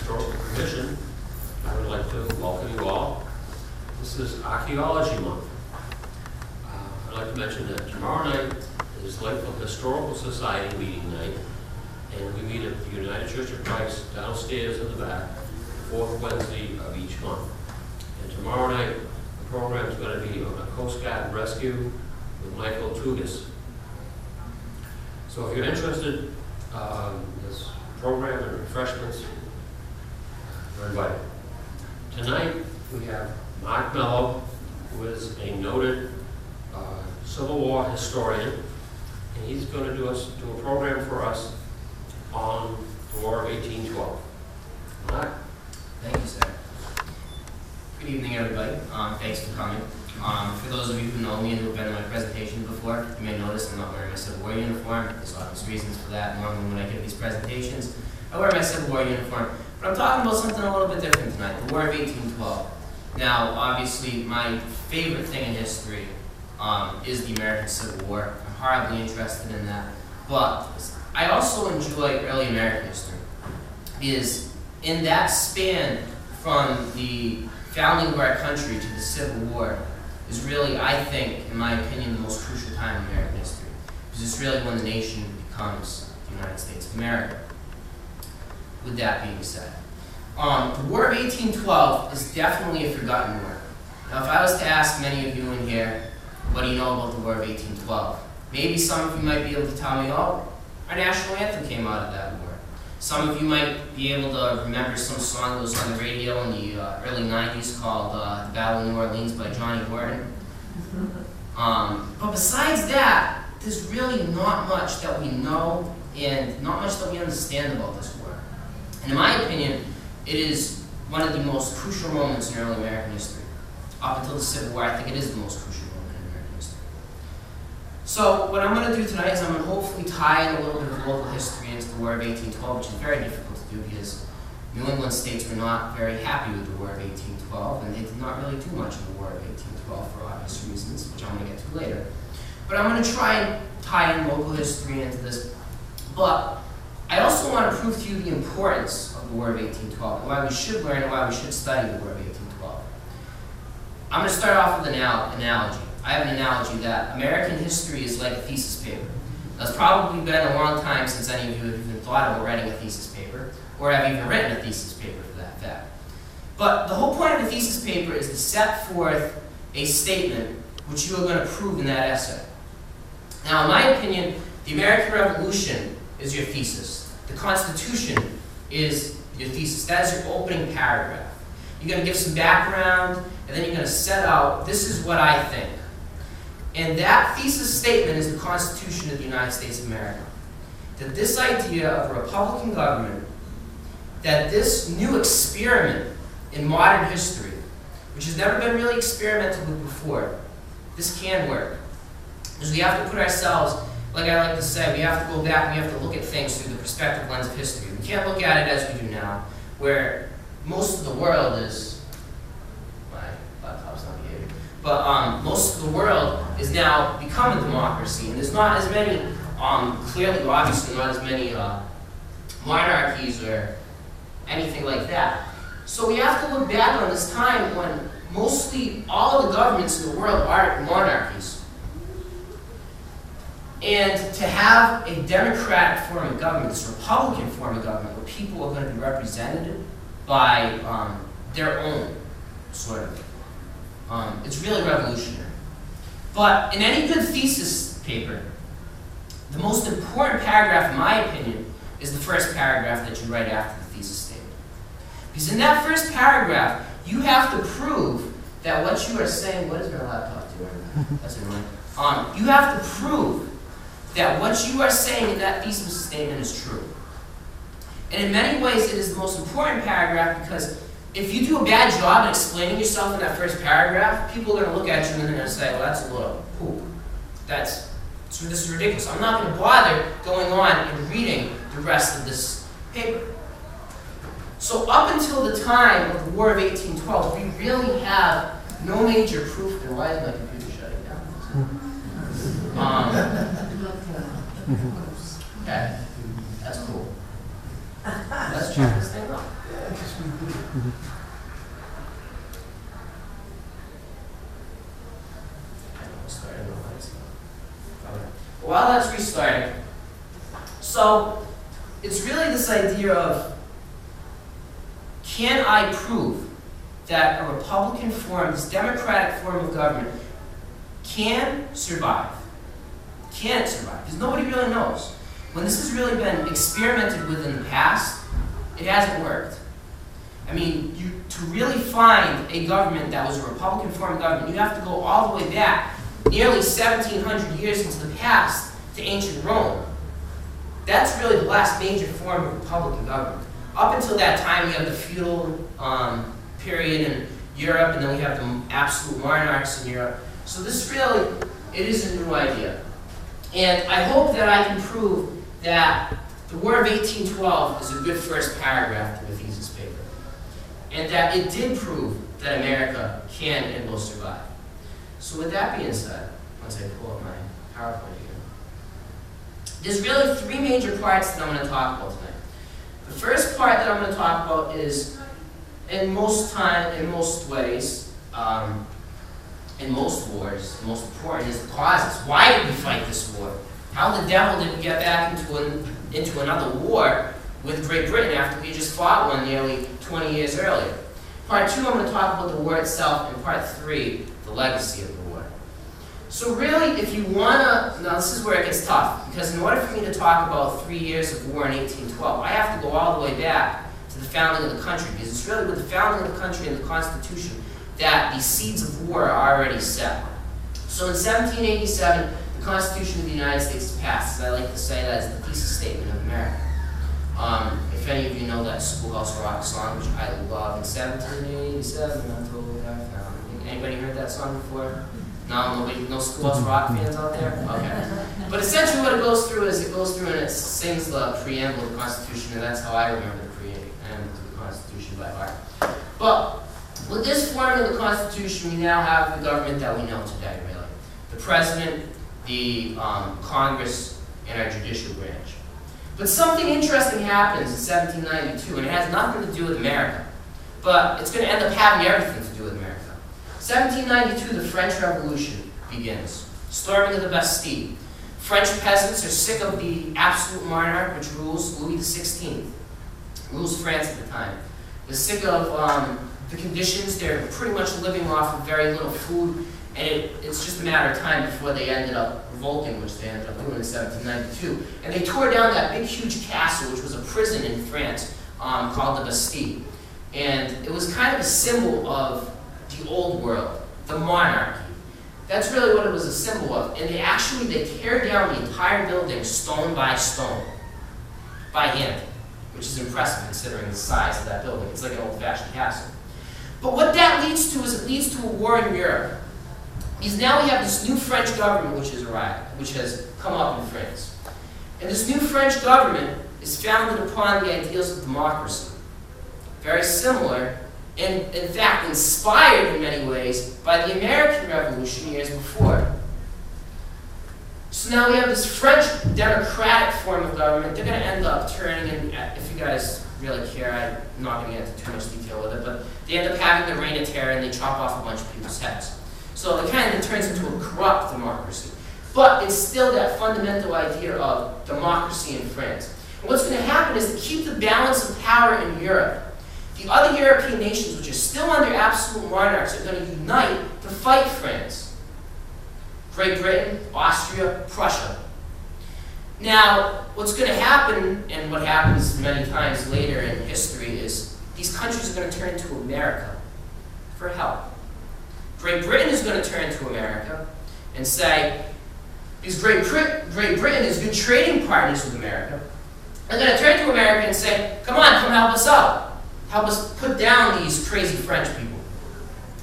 Historical Commission, I would like to welcome you all. This is Archaeology Month. I'd like to mention that tomorrow night is Lakeville Historical Society meeting night, and we meet at the United Church of Christ downstairs in the back, the fourth Wednesday of each month. And tomorrow night, the program is going to be on a Coast Guard rescue with Michael Tugas. So if you're interested in this program and refreshments, you're invited. Tonight, we have Mark Mello, who is a noted Civil War historian, and he's going to do a program for us on the War of 1812. Mark? Thank you, sir. Good evening, everybody. Thanks for coming. For those of you who know me and who have been to my presentation before, you may notice I'm not wearing my Civil War uniform. There's obvious reasons for that. Normally when I give these presentations, I wear my Civil War uniform. But I'm talking about something a little bit different tonight, the War of 1812. Now, obviously, my favorite thing in history is the American Civil War. I'm horribly interested in that. But I also enjoy early American history, because in that span from the founding of our country to the Civil War is really, I think, in my opinion, the most crucial time in American history, because it's really when the nation becomes the United States of America. With that being said, the War of 1812 is definitely a forgotten war. Now, if I was to ask many of you in here, what do you know about the War of 1812? Maybe some of you might be able to tell me, oh, our national anthem came out of that war. Some of you might be able to remember some song that was on the radio in the early 90s called The Battle of New Orleans by Johnny Horton. But besides that, there's really not much that we know and not much that we understand about this war. And in my opinion, it is one of the most crucial moments in early American history. Up until the Civil War, I think it is the most crucial moment in American history. So what I'm going to do tonight is I'm going to hopefully tie in a little bit of local history into the War of 1812, which is very difficult to do because New England states were not very happy with the War of 1812, and they did not really do much in the War of 1812 for obvious reasons, which I'm going to get to later. But I'm going to try and tie in local history into this. But I also want to prove to you the importance of the War of 1812, and why we should learn and why we should study the War of 1812. I'm going to start off with an analogy. I have an analogy that American history is like a thesis paper. Now, it's probably been a long time since any of you have even thought about writing a thesis paper, or have even written a thesis paper for that fact. But the whole point of a thesis paper is to set forth a statement which you are going to prove in that essay. Now, in my opinion, the American Revolution is your thesis. The Constitution is your thesis. That is your opening paragraph. You're going to give some background, and then you're going to set out, this is what I think. And that thesis statement is the Constitution of the United States of America. That this idea of a Republican government, that this new experiment in modern history, which has never been really experimented with before, this can work. Because we have to put ourselves, like I like to say, we have to go back and we have to look at things through the perspective lens of history. We can't look at it as we do now, where most of the world is, my laptop's not behaving, but most of the world is now become a democracy, and there's not as many, clearly, obviously not as many monarchies or anything like that. So we have to look back on this time when mostly all of the governments in the world are monarchies. And to have a democratic form of government, this Republican form of government, where people are going to be represented by their own, sort of. It's really revolutionary. But in any good thesis paper, the most important paragraph, in my opinion, is the first paragraph that you write after the thesis statement. Because in that first paragraph, you have to prove that what you are saying, what is my laptop doing? That's annoying. You have to prove that what you are saying in that thesis statement is true. And in many ways, it is the most important paragraph because if you do a bad job at explaining yourself in that first paragraph, people are going to look at you and they're going to say, well, that's a little poop. This is ridiculous. I'm not going to bother going on and reading the rest of this paper. So up until the time of the War of 1812, we really have no major proof. And why is my computer shutting down? Okay, that's cool. Let's check this thing out. While that's restarting, so it's really this idea of, can I prove that a Republican form, this democratic form of government, can survive? Can it survive? Because nobody really knows. When this has really been experimented with in the past, it hasn't worked. I mean, to really find a government that was a Republican form of government, you have to go all the way back, nearly 1,700 years into the past, to ancient Rome. That's really the last major form of Republican government. Up until that time, you have the feudal period in Europe, and then we have the absolute monarchs in Europe. So this really, it is a new idea. And I hope that I can prove that the War of 1812 is a good first paragraph to the thesis paper. And that it did prove that America can and will survive. So with that being said, once I pull up my PowerPoint here, there's really three major parts that I'm going to talk about tonight. The first part that I'm going to talk about is, in most ways, in most wars, the most important is the causes. Why did we fight this war? How the devil did we get back into another war with Great Britain after we just fought one nearly 20 years earlier? Part two, I'm going to talk about the war itself, and part three, the legacy of the war. So really, if you want to, now this is where it gets tough, because in order for me to talk about 3 years of war in 1812, I have to go all the way back to the founding of the country, because it's really with the founding of the country and the Constitution that the seeds of war are already set. So in 1787, the Constitution of the United States is passed. As I like to say, that is the Thesis Statement of America. If any of you know that Schoolhouse Rock song, which I love, in 1787, I'm told I found. Anybody heard that song before? No, nobody, no Schoolhouse Rock fans out there? Okay. But essentially what it goes through is, it goes through and it sings the preamble of the Constitution, and that's how I remember the preamble to the Constitution by heart. But with this form of the Constitution, we now have the government that we know today, really. The President, the Congress, and our judicial branch. But something interesting happens in 1792, and it has nothing to do with America. But it's going to end up having everything to do with America. 1792, the French Revolution begins. Storming of the Bastille. French peasants are sick of the absolute monarch, which rules Louis XVI, rules France at the time. They're sick of the conditions. They're pretty much living off of very little food, and it's just a matter of time before they ended up revolting, which they ended up doing in 1792. And they tore down that big, huge castle, which was a prison in France called the Bastille. And it was kind of a symbol of the old world, the monarchy. That's really what it was a symbol of. And they tear down the entire building stone by stone, by hand, which is impressive considering the size of that building. It's like an old-fashioned castle. But what that leads to is it leads to a war in Europe. Because now we have this new French government which has arrived, which has come up in France. And this new French government is founded upon the ideals of democracy. Very similar, and in fact inspired in many ways by the American Revolution years before. So now we have this French democratic form of government. They're going to end up turning in, if you guys really care, I'm not going to get into too much detail with it, but they end up having the reign of terror and they chop off a bunch of people's heads. So it kind of turns into a corrupt democracy. But it's still that fundamental idea of democracy in France. And what's going to happen is to keep the balance of power in Europe, the other European nations, which are still under absolute monarchs, are going to unite to fight France. Great Britain, Austria, Prussia. Now, what's going to happen, and what happens many times later in history, is these countries are going to turn to America for help. Great Britain is going to turn to America and say, because Great Britain is good trading partners with America, they're going to turn to America and say, come on, come help us out. Help us put down these crazy French people.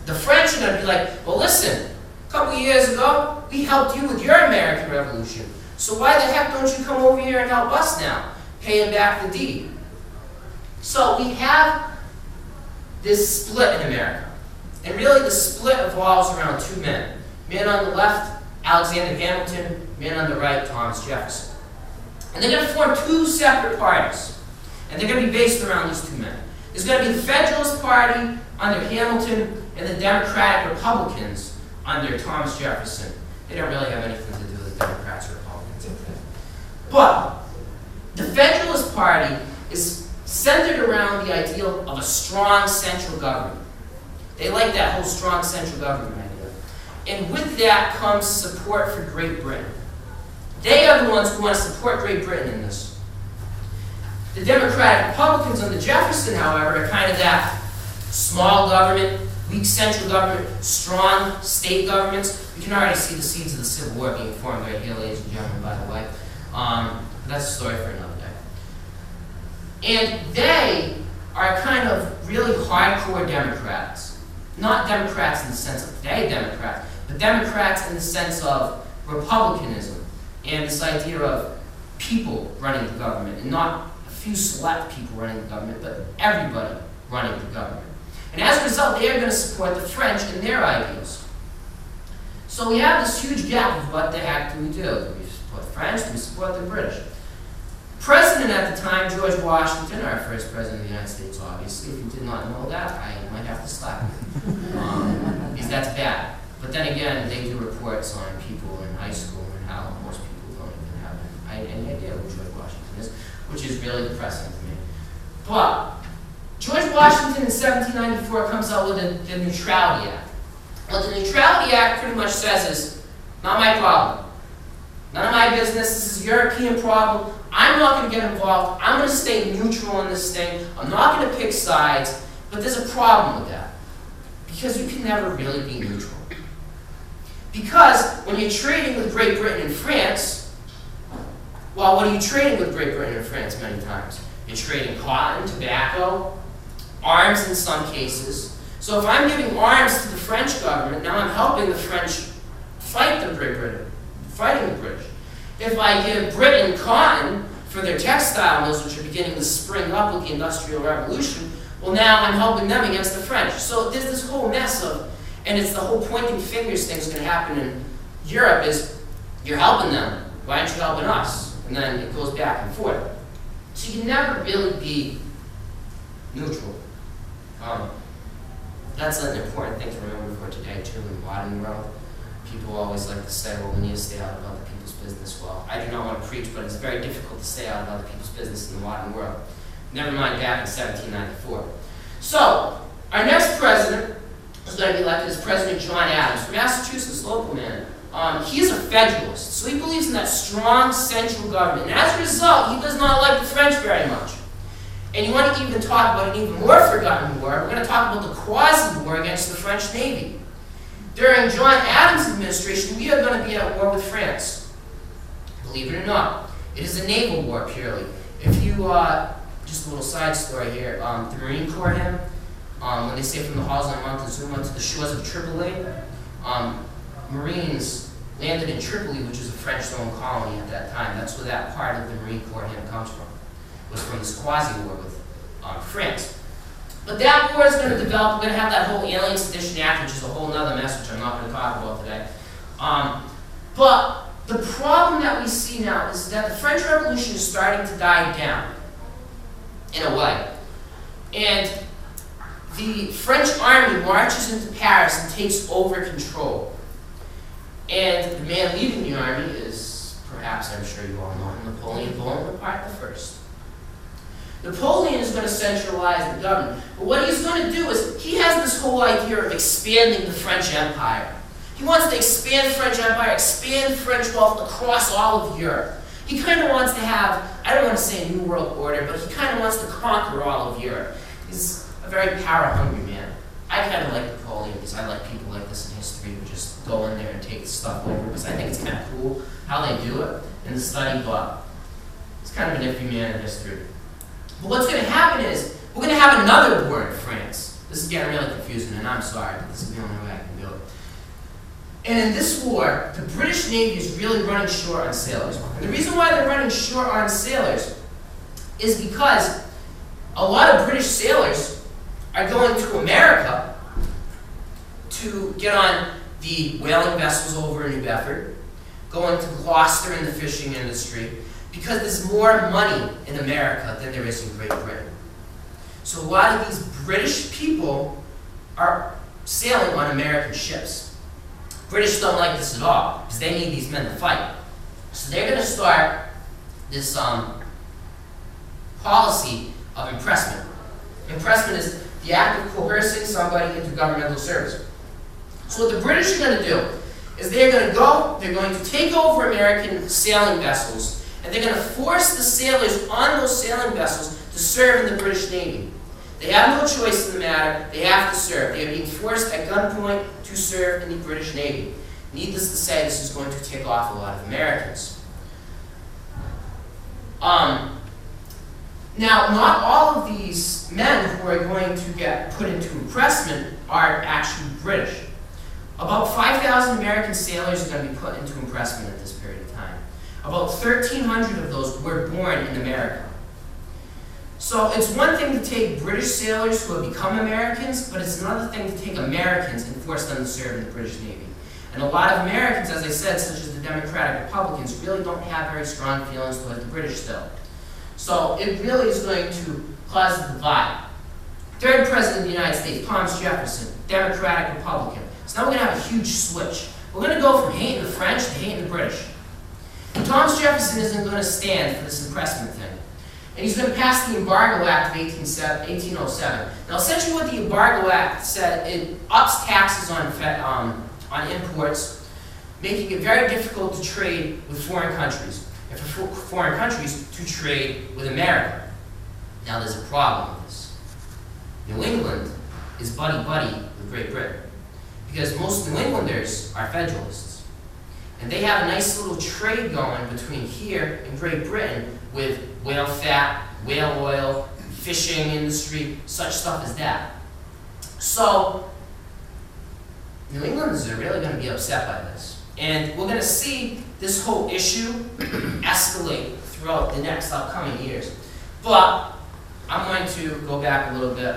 The French are going to be like, well, listen, a couple of years ago, we helped you with your American Revolution. So why the heck don't you come over here and help us now, paying back the deed? So we have this split in America. And really the split evolves around two men. Man on the left, Alexander Hamilton. Man on the right, Thomas Jefferson. And they're going to form two separate parties. And they're going to be based around these two men. is going to be the Federalist Party under Hamilton and the Democratic Republicans under Thomas Jefferson. They don't really have anything to do with the Democrats or Republicans. But the Federalist Party is centered around the ideal of a strong central government. They like that whole strong central government idea. And with that comes support for Great Britain. They are the ones who want to support Great Britain in this. The Democratic Republicans under Jefferson, however, are kind of that small government, weak central government, strong state governments. We can already see the seeds of the Civil War being formed right here, ladies and gentlemen, by the way. That's a story for another day. And they are kind of really hardcore Democrats. Not Democrats in the sense of today Democrats, but Democrats in the sense of republicanism and this idea of people running the government, and not a few select people running the government, but everybody running the government. And as a result, they are going to support the French and their ideals. So we have this huge gap of what the heck do we do? Do we support the French? Do we support the British? President at the time, George Washington, our first president of the United States, obviously. If you did not know that, I might have to slap you. Because that's bad. But then again, they do reports on people in high school and how most people don't even have any idea who George Washington is, which is really depressing to me. But George Washington in 1794 comes out with the Neutrality Act. What the Neutrality Act pretty much says is, not my problem. None of my business. This is a European problem. I'm not going to get involved. I'm going to stay neutral in this thing. I'm not going to pick sides. But there's a problem with that. Because you can never really be neutral. Because when you're trading with Great Britain and France, well, what are you trading with Great Britain and France many times? You're trading cotton, tobacco, arms in some cases. So if I'm giving arms to the French government, now I'm helping the French fight the Great Britain, fighting the British. If I give Britain cotton for their textile mills, which are beginning to spring up with the Industrial Revolution, well, now I'm helping them against the French. So there's this whole mess of, and it's the whole pointing fingers thing that's going to happen in Europe is, you're helping them, why aren't you helping us? And then it goes back and forth. So you can never really be neutral. That's an important thing to remember for today, too, in the modern world. People always like to say, well, we need to stay out of other people's business. Well, I do not want to preach, but it's very difficult to stay out of other people's business in the modern world. Never mind back in 1794. So, our next president is going to be elected as President John Adams from Massachusetts, local man. He is a Federalist, so he believes in that strong central government. And as a result, he does not like the French very much. And you want to even talk about an even more forgotten war. We're going to talk about the quasi-war against the French Navy. During John Adams' administration, we are going to be at war with France. Believe it or not. It is a naval war, purely. If you, just a little side story here, the Marine Corps hymn, when they say from the halls on Montezuma to the shores of Tripoli, Marines landed in Tripoli, which was a French-owned colony at that time. That's where that part of the Marine Corps hymn comes from. It was from this quasi-war with France. But that war is going to develop. We're going to have that whole Alien Sedition Act, which is a whole other mess, which I'm not going to talk about today. But the problem that we see now is that the French Revolution is starting to die down, in a way. And the French army marches into Paris and takes over control. And the man leading the army is, perhaps I'm sure you all know him, Napoleon Bonaparte I. Napoleon is going to centralize the government. But what he's going to do is, he has this whole idea of expanding the French Empire. He wants to expand the French Empire, expand French wealth across all of Europe. He kind of wants to have, I don't want to say a new world order, but he kind of wants to conquer all of Europe. He's a very power-hungry man. I kind of like Napoleon because I like people like this in history who just go in there and take stuff over, because I think it's kind of cool how they do it in the study, but he's kind of an iffy man in history. But what's going to happen is, we're going to have another war in France. This is getting really confusing, and I'm sorry, but this is the only way I can do it. And in this war, the British Navy is really running short on sailors. And the reason why they're running short on sailors is because a lot of British sailors are going to America to get on the whaling vessels over in New Bedford, going to Gloucester in the fishing industry, because there's more money in America than there is in Great Britain. So a lot of these British people are sailing on American ships. British don't like this at all because they need these men to fight. So they're going to start this policy of impressment. Impressment is the act of coercing somebody into governmental service. So what the British are going to do is they're going to take over American sailing vessels, and they're going to force the sailors on those sailing vessels to serve in the British Navy. They have no choice in the matter. They have to serve. They are being forced at gunpoint to serve in the British Navy. Needless to say, this is going to tick off a lot of Americans. Now, not all of these men who are going to get put into impressment are actually British. About 5,000 American sailors are going to be put into impressment at this period of time. About 1,300 of those were born in America. So it's one thing to take British sailors who have become Americans, but it's another thing to take Americans and force them to serve in the British Navy. And a lot of Americans, as I said, such as the Democratic Republicans, really don't have very strong feelings towards the British still. So it really is going to cause a divide. Third President of the United States, Thomas Jefferson, Democratic Republican. So now we're going to have a huge switch. We're going to go from hating the French to hating the British. And Thomas Jefferson isn't going to stand for this impressment thing. And he's going to pass the Embargo Act of 1807. Now, essentially what the Embargo Act said, it ups taxes on imports, making it very difficult to trade with foreign countries, and for foreign countries to trade with America. Now, there's a problem with this. New England is buddy-buddy with Great Britain, because most New Englanders are Federalists. And they have a nice little trade going between here and Great Britain with whale fat, whale oil, fishing industry, such stuff as that. So, New Englanders are really going to be upset by this. And we're going to see this whole issue escalate throughout the next upcoming years. But I'm going to go back a little bit.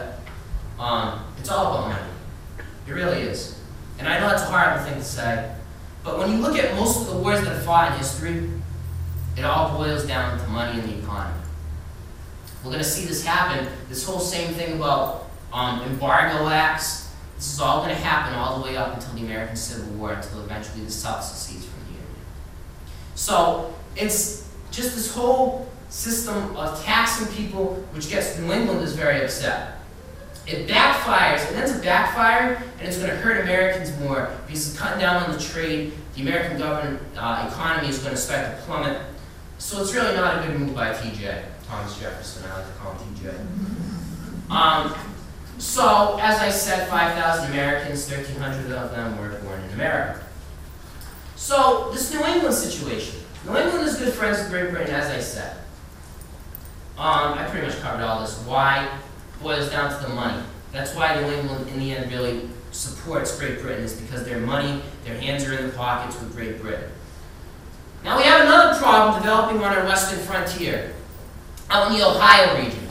It's all about money. It really is. And I know it's a horrible thing to say, but when you look at most of the wars that have fought in history, it all boils down to money and the economy. We're going to see this happen, this whole same thing about embargo acts. This is all going to happen all the way up until the American Civil War, until eventually the South secedes from the Union. So it's just this whole system of taxing people, which gets New Englanders very upset. It backfires, it ends up backfiring, and it's going to hurt Americans more because it's cutting down on the trade. The American government economy is going to start to plummet. So it's really not a good move by TJ, Thomas Jefferson. I like to call him TJ. So, as I said, 5,000 Americans, 1,300 of them were born in America. So, this New England situation. New England is good friends with Great Britain, as I said. I pretty much covered all this. Why? Boils down to the money. That's why New England, in the end, really supports Great Britain, is because their money, their hands are in the pockets with Great Britain. Now we have another problem developing on our western frontier, out in the Ohio region.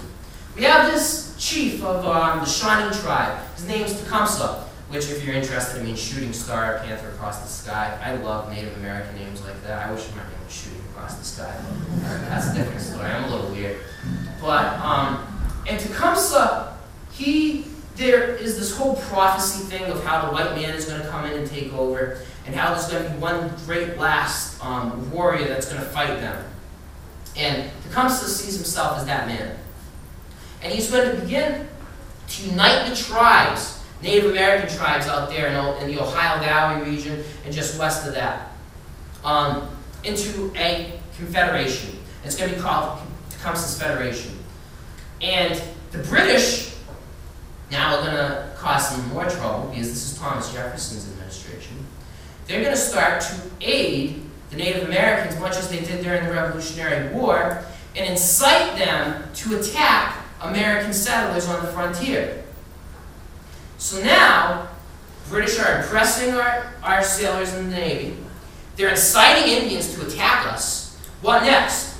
We have this chief of the Shawnee tribe. His name's Tecumseh, which, if you're interested, means shooting star, panther across the sky. I love Native American names like that. I wish my name was shooting across the sky. That's a different story. I'm a little weird. But, and Tecumseh, there is this whole prophecy thing of how the white man is going to come in and take over, and how there's going to be one great last warrior that's going to fight them. And Tecumseh sees himself as that man. And he's going to begin to unite the tribes, Native American tribes out there in the Ohio Valley region and just west of that, into a confederation. It's going to be called Tecumseh's Federation. And the British now are going to cause some more trouble because this is Thomas Jefferson's administration. They're going to start to aid the Native Americans much as they did during the Revolutionary War and incite them to attack American settlers on the frontier. So now, British are impressing our sailors in the Navy. They're inciting Indians to attack us. What next?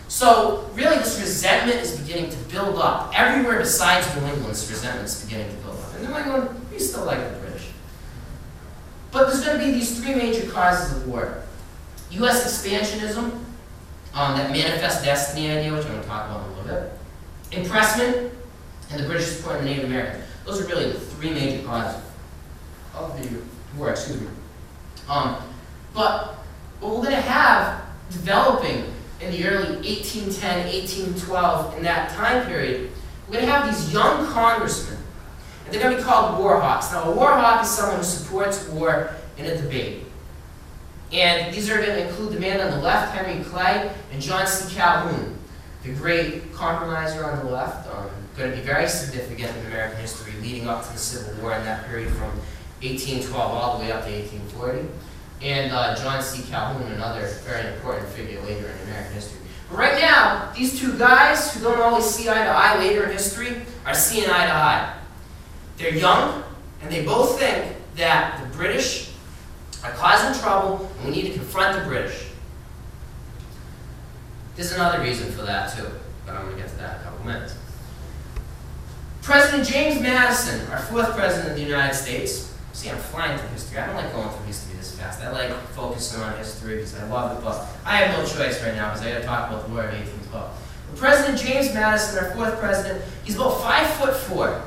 So really this resentment is beginning to build up. Everywhere besides New England, this resentment is beginning to build up. In New England, we still like the British. But there's going to be these three major causes of war. U.S. expansionism, that manifest destiny idea, which I'm going to talk about in a little bit. Impressment, and the British supporting the Native Americans. Those are really the three major causes of the war, excuse me. But what we're going to have developing in the early 1810, 1812, in that time period, we're going to have these young congressmen, and they're going to be called war hawks. Now, a war hawk is someone who supports war in a debate. And these are going to include the man on the left, Henry Clay, and John C. Calhoun, the great compromiser on the left, going to be very significant in American history leading up to the Civil War in that period from 1812 all the way up to 1840. And John C. Calhoun, another very important figure later in American history. But right now, these two guys who don't always see eye to eye later in history are seeing eye to eye. They're young, and they both think that the British are causing trouble, and we need to confront the British. There's another reason for that, too, but I'm going to get to that in a couple minutes. President James Madison, our fourth president of the United States. See, I'm flying through history. I don't like going through history this fast. I like focusing on history because I love it, but I have no choice right now because I got to talk about the War of 1812. But President James Madison, our fourth president, he's about 5'4",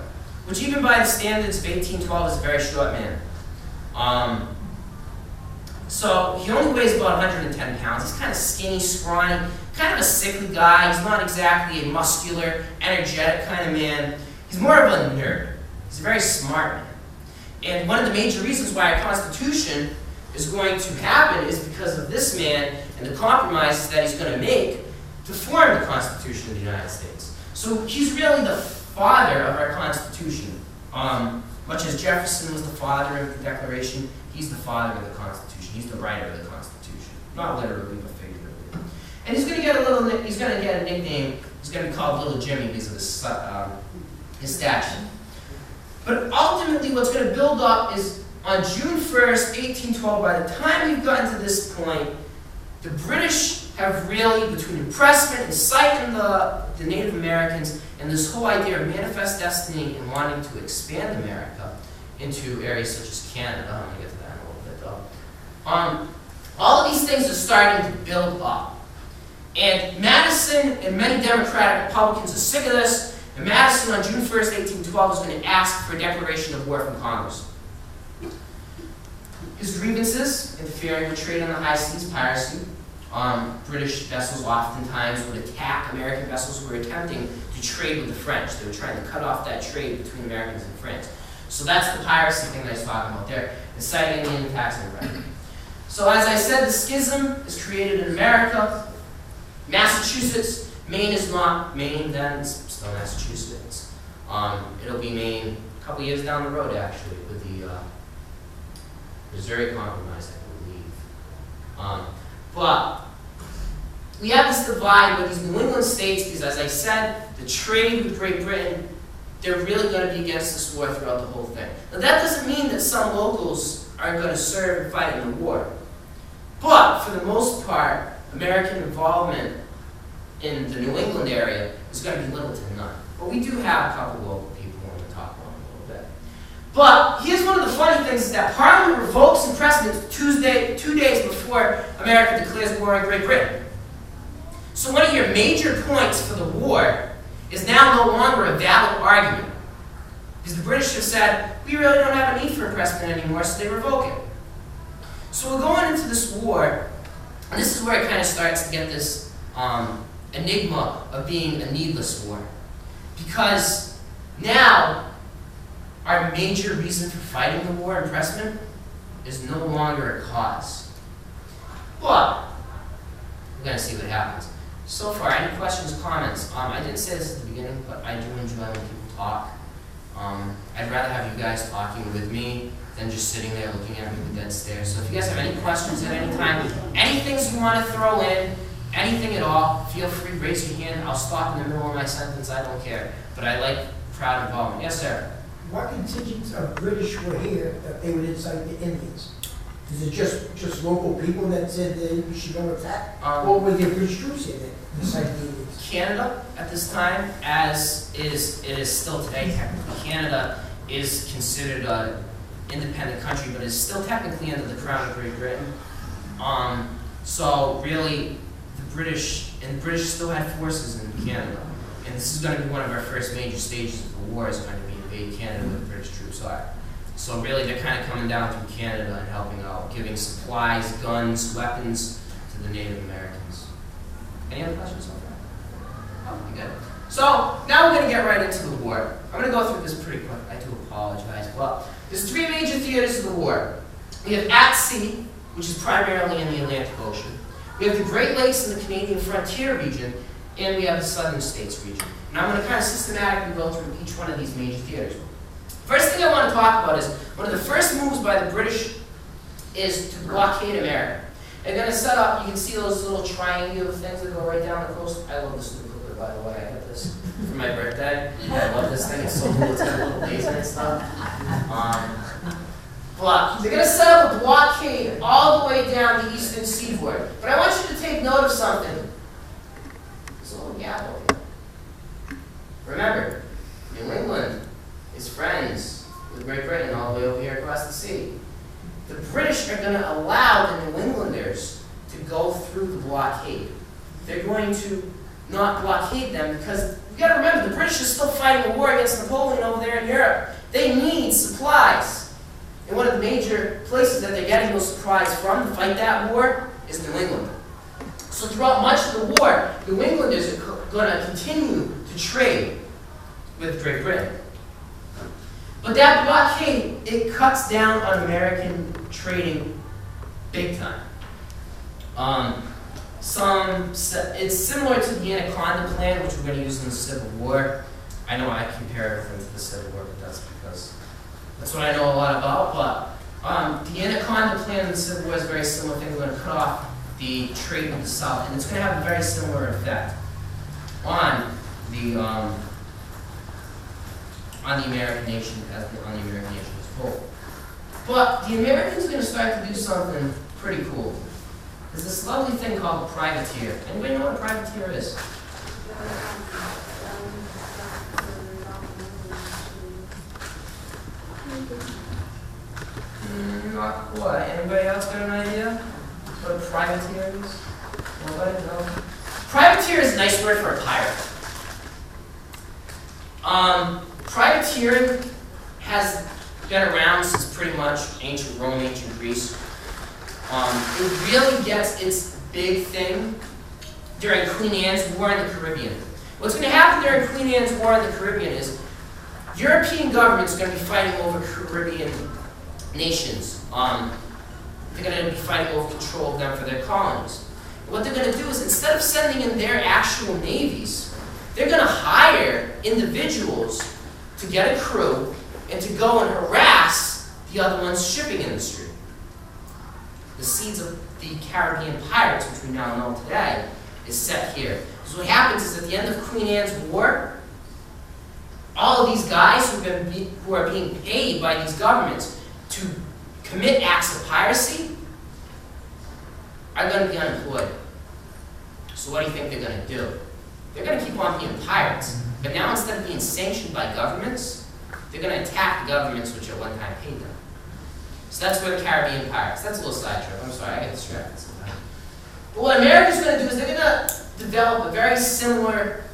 which even by the standards of 1812 is a very short man. So he only weighs about 110 pounds. He's kind of skinny, scrawny, kind of a sickly guy. He's not exactly a muscular, energetic kind of man. He's more of a nerd. He's a very smart man. And one of the major reasons why a constitution is going to happen is because of this man and the compromises that he's going to make to form the Constitution of the United States. So he's really the father of our Constitution. Much as Jefferson was the father of the Declaration, he's the father of the Constitution. He's the writer of the Constitution. Not literally, but figuratively. And he's going to get a nickname. He's going to be called Little Jimmy because of his stature. But ultimately, what's going to build up is on June 1st, 1812, by the time we've gotten to this point, the British have really, between impressment, inciting the Native Americans, and this whole idea of manifest destiny and wanting to expand America into areas such as Canada. I'm going to get to that in a little bit, though. All of these things are starting to build up. And Madison and many Democratic Republicans are sick of this. And Madison, on June 1st, 1812, is going to ask for a declaration of war from Congress. His grievances, interfering with trade on the high seas, piracy. British vessels oftentimes would attack American vessels who were attempting to trade with the French. They were trying to cut off that trade between Americans and France. So that's the piracy thing that I was talking about there, inciting Indian attacks on the French. So as I said, the schism is created in America. Massachusetts, Maine is not Maine then, it's still Massachusetts. It'll be Maine a couple years down the road, actually, with the Missouri Compromise, I believe. But we have this divide with these New England states because, as I said, the trade with Great Britain, they're really going to be against this war throughout the whole thing. Now, that doesn't mean that some locals aren't going to serve and fight in the war. But, for the most part, American involvement in the New England area is going to be little to none. But we do have a couple local people we want to talk about in a little bit. But here's one of the funny things is that Parliament revokes impressment 2 days before America declares war on Great Britain. So one of your major points for the war is now no longer a valid argument. Because the British have said, we really don't have a need for impressment anymore, so they revoke it. So we're going into this war, and this is where it kind of starts to get this enigma of being a needless war. Because now, our major reason for fighting the war, impressment, is no longer a cause. But, we're going to see what happens. So far, any questions, comments? I didn't say this at the beginning, but I do enjoy when people talk. I'd rather have you guys talking with me than just sitting there looking at me with dead stare. So if you guys have any questions at any time, anything you want to throw in, anything at all, feel free, raise your hand. I'll stop in the middle of my sentence, I don't care. But I like crowd involvement. Yes, sir? What contingents of British were here that they would incite the Indians? Is it just local people that said that we should go attack? Or were there British troops here that incite the Indians? Canada, at this time, as it is still today, technically, Canada is considered an independent country, but is still technically under the Crown of Great Britain. So really, the British still had forces in Canada. And this is going to be one of our first major stages of the war, is going to be invade Canada where the British troops are. So really, they're kind of coming down through Canada and helping out, giving supplies, guns, weapons to the Native Americans. Any other questions on that? Oh, you got it. So now we're going to get right into the war. I'm going to go through this pretty quick. I do apologize. Well, there's three major theaters of the war. We have at sea, which is primarily in the Atlantic Ocean. We have the Great Lakes and the Canadian frontier region, and we have the Southern States region. And I'm going to kind of systematically go through each one of these major theaters. First thing I want to talk about is one of the first moves by the British is to blockade America. They're going to set up, you can see those little triangular things that go right down the coast. I love this new clipper, by the way. I got this for my birthday. I love this thing. It's so cool. It's got a little laser and stuff. But they're going to set up a blockade all the way down the eastern seaboard. But I want you to take note of something. There's a little gap over here. Remember, New England is friends with Great Britain all the way over here across the sea. The British are going to allow the New Englanders to go through the blockade. They're going to not blockade them because, you've got to remember, the British are still fighting a war against Napoleon over there in Europe. They need supplies. And one of the major places that they're getting those supplies from to fight that war is New England. So throughout much of the war, New Englanders are going to continue to trade with Great Britain. But that blockade, it cuts down on American trading big time. It's similar to the Anaconda Plan, which we're going to use in the Civil War. I know I compare everything to the Civil War, but that's because that's what I know a lot about. But the Anaconda Plan in the Civil War is a very similar thing. We're going to cut off the trade with the South, and it's going to have a very similar effect on the American nation as a whole. But the Americans are going to start to do something pretty cool. There's this lovely thing called a privateer. Anybody know what a privateer is? Not quite. Anybody else got an idea what a privateer is? Nobody? No? Privateer is a nice word for a pirate. Privateering has been around since pretty much ancient Rome, ancient Greece. It really gets its big thing during Queen Anne's War in the Caribbean. What's going to happen during Queen Anne's War in the Caribbean is European governments are going to be fighting over Caribbean nations. They're going to be fighting over control of them for their colonies. And what they're going to do is, instead of sending in their actual navies, they're going to hire individuals to get a crew and to go and harass the other one's shipping industry. The seeds of the Caribbean pirates, which we now know today, is set here. So what happens is, at the end of Queen Anne's War, all of these guys who are being paid by these governments to commit acts of piracy are going to be unemployed. So what do you think they're going to do? They're going to keep on being pirates, but now instead of being sanctioned by governments, they're going to attack the governments which at one time paid them. So that's where the Caribbean pirates. That's a little sidetrack. I'm sorry, I get distracted sometimes. But what America's going to do is they're going to develop a very similar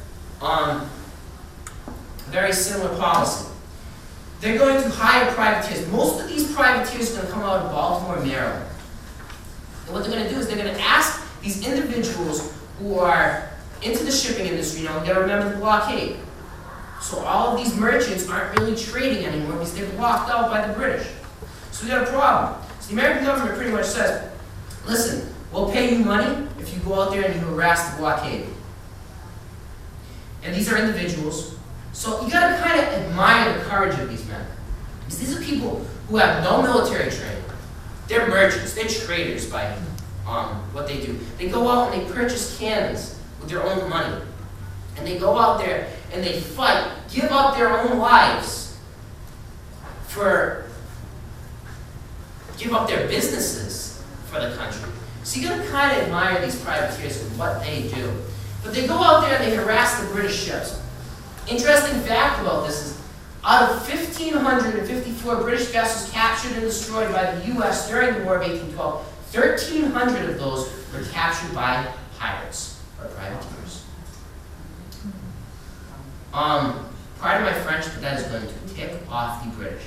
policy. They're going to hire privateers. Most of these privateers are going to come out of Baltimore, Maryland. And what they're going to do is they're going to ask these individuals who are into the shipping industry. Now, we've got to remember the blockade. So all of these merchants aren't really trading anymore because they're blocked out by the British. So we got a problem. So the American government pretty much says, listen, we'll pay you money if you go out there and you harass the blockade. And these are individuals. So you got to kind of admire the courage of these men. Because these are people who have no military training. They're merchants. They're traders by what they do. They go out and they purchase cannons with their own money. And they go out there and they fight, give up their own lives give up their businesses for the country. So you got to kind of admire these privateers and what they do. But they go out there and they harass the British ships. Interesting fact about this is, out of 1,554 British vessels captured and destroyed by the U.S. during the War of 1812, 1,300 of those were captured by pirates or privateers. Pardon my French, but that is going to tick off the British.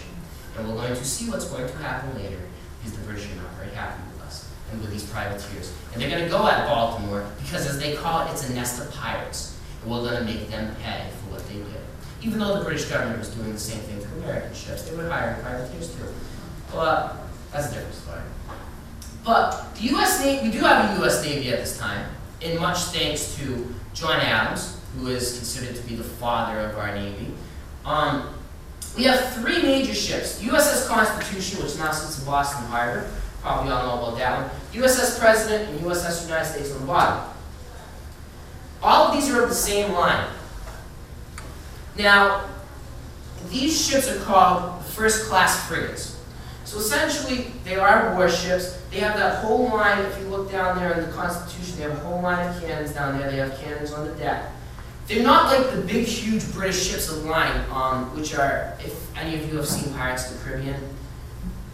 And we're going to see what's going to happen later, because the British are not very happy with us and with these privateers. And they're going to go at Baltimore because, as they call it, it's a nest of pirates. And we're going to make them pay for what they did. Even though the British government was doing the same thing to American ships, they would hire privateers too. But that's a different story. But the U.S. Navy, we do have a U.S. Navy at this time, in much thanks to John Adams, who is considered to be the father of our Navy. We have three major ships: the USS Constitution, which now sits in Boston Harbor. Probably all know about that one. USS President and USS United States on the bottom. All of these are of the same line. Now, these ships are called first-class frigates. So essentially, they are warships. They have that whole line. If you look down there in the Constitution, they have a whole line of cannons down there. They have cannons on the deck. They're not like the big, huge British ships of the line, which are, if any of you have seen Pirates of the Caribbean,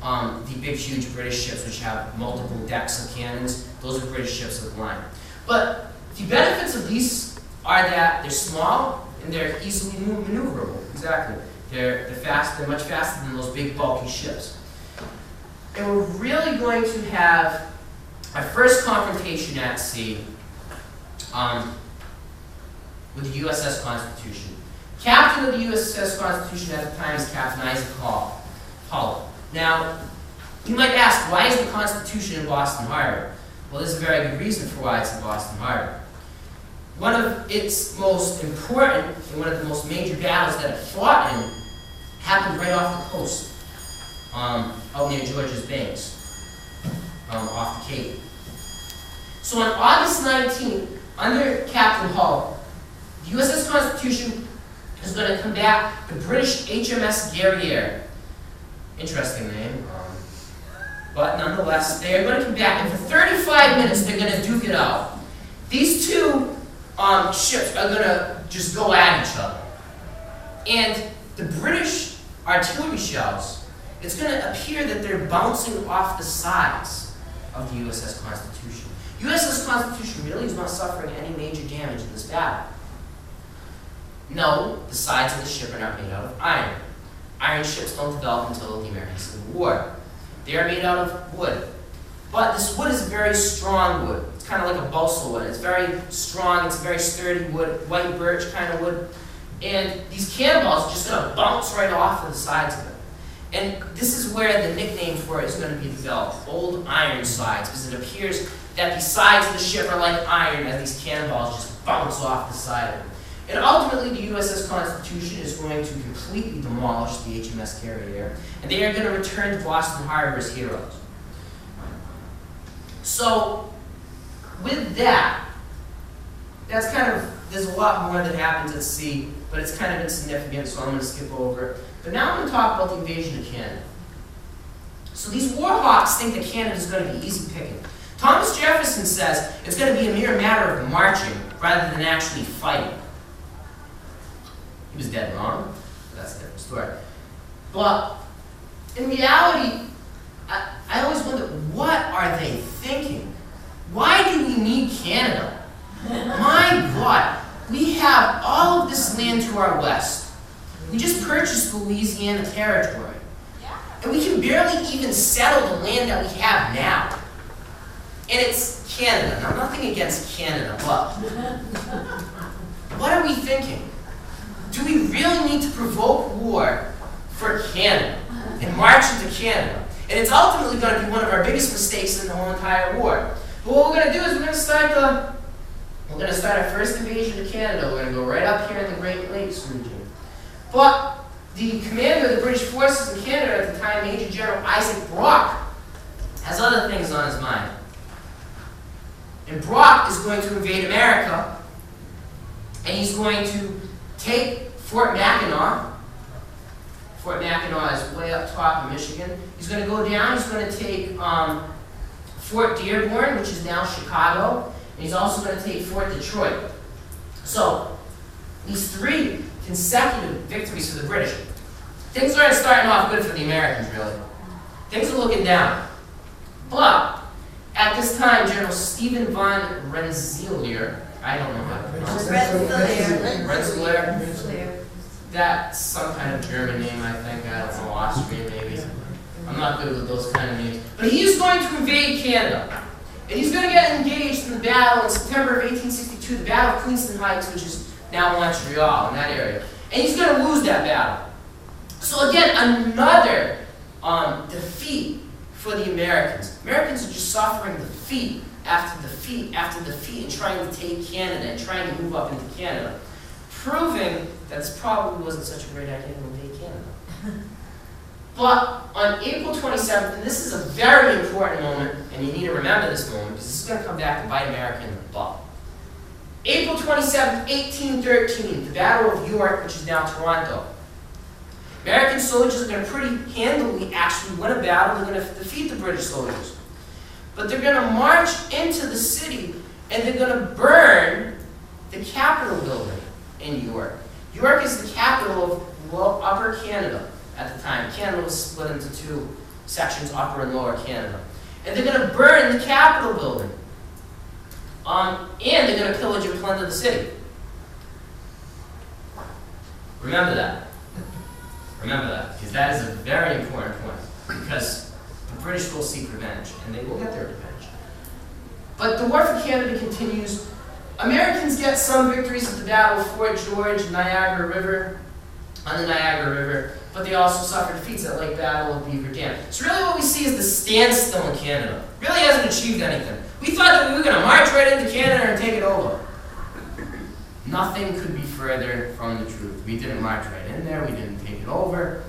the big, huge British ships which have multiple decks of cannons, those are British ships of the line. But the benefits of these are that they're small and they're easily maneuverable. Exactly. They're fast. They're much faster than those big, bulky ships. And we're really going to have our first confrontation at sea with the USS Constitution. Captain of the USS Constitution at the time is Captain Isaac Hull. Now, you might ask, why is the Constitution in Boston Harbor? Well, there's a very good reason for why it's in Boston Harbor. One of its most important and one of the most major battles that it fought in happened right off the coast, out near George's Banks, off the Cape. So on August 19th, under Captain Hull, the USS Constitution is going to combat the British HMS Guerriere. Interesting name. But nonetheless, they are going to combat, and for 35 minutes, they're going to duke it out. These two ships are going to just go at each other. And the British artillery shells, it's going to appear that they're bouncing off the sides of the USS Constitution. USS Constitution really is not suffering any major damage in this battle. No, the sides of the ship are not made out of iron. Iron ships don't develop until the American Civil War. They are made out of wood. But this wood is very strong wood. It's kind of like a balsa wood. It's very strong, it's a very sturdy wood, white birch kind of wood. And these cannonballs are just going to bounce right off of the sides of it. And this is where the nickname for it is going to be developed, Old Ironsides, because it appears that the sides of the ship are like iron as these cannonballs just bounce off the side of it. And ultimately, the USS Constitution is going to completely demolish the HMS Guerriere, and they are going to return to Boston Harbor as heroes. So, with that, that's kind of, there's a lot more that happens at sea, but it's kind of insignificant, so I'm going to skip over it. But now I'm going to talk about the invasion of Canada. So these war hawks think that Canada is going to be easy picking. Thomas Jefferson says it's going to be a mere matter of marching rather than actually fighting. He was dead wrong, but that's a different story. But in reality, I always wonder, what are they thinking? Why do we need Canada? My God, we have all of this land to our west. We just purchased the Louisiana Territory. And we can barely even settle the land that we have now. And it's Canada. Now, nothing against Canada, but what are we thinking? Do we really need to provoke war for Canada and march into Canada? And it's ultimately going to be one of our biggest mistakes in the whole entire war. But what we're going to do is we're going to start our first invasion of Canada. We're going to go right up here in the Great Lakes region. But the commander of the British forces in Canada at the time, Major General Isaac Brock, has other things on his mind. And Brock is going to invade America, and he's going to take Fort Mackinac. Fort Mackinac is way up top in Michigan. He's going to go down, he's going to take Fort Dearborn, which is now Chicago, and he's also going to take Fort Detroit. So, these three consecutive victories for the British. Things aren't starting off good for the Americans, really. Things are looking down. But, at this time, General Stephen von Rensselaer, I don't know how to pronounce it. Rensselaer. That's some kind of German name, I think. I don't know, Austrian maybe. I'm not good with those kind of names. But he's going to invade Canada. And he's going to get engaged in the battle in September of 1862, the Battle of Queenston Heights, which is now Montreal, in that area. And he's going to lose that battle. So again, another defeat for the Americans. Americans are just suffering defeat after defeat after defeat and trying to take Canada and trying to move up into Canada, proving that this probably wasn't such a great idea to invade Canada. But on April 27th, and this is a very important moment, and you need to remember this moment because this is going to come back to bite America in the butt. April 27th, 1813, the Battle of York, which is now Toronto. American soldiers are going to pretty handily actually win a battle. They're going to defeat the British soldiers. But they're going to march into the city and they're going to burn the Capitol building in York. York is the capital of Upper Canada at the time. Canada was split into two sections, Upper and Lower Canada. And they're going to burn the Capitol building. And they're going to pillage and plunder the city. Remember that. Remember that, because that is a very important point. Because the British will seek revenge, and they will get their revenge. But the war for Canada continues. Americans get some victories at the Battle of Fort George, on the Niagara River, but they also suffer defeats at Lake Battle of Beaver Dam. So really what we see is the standstill in Canada. Really hasn't achieved anything. We thought that we were going to march right into Canada and take it over. Nothing could be further from the truth. We didn't march right in there, we didn't take it over,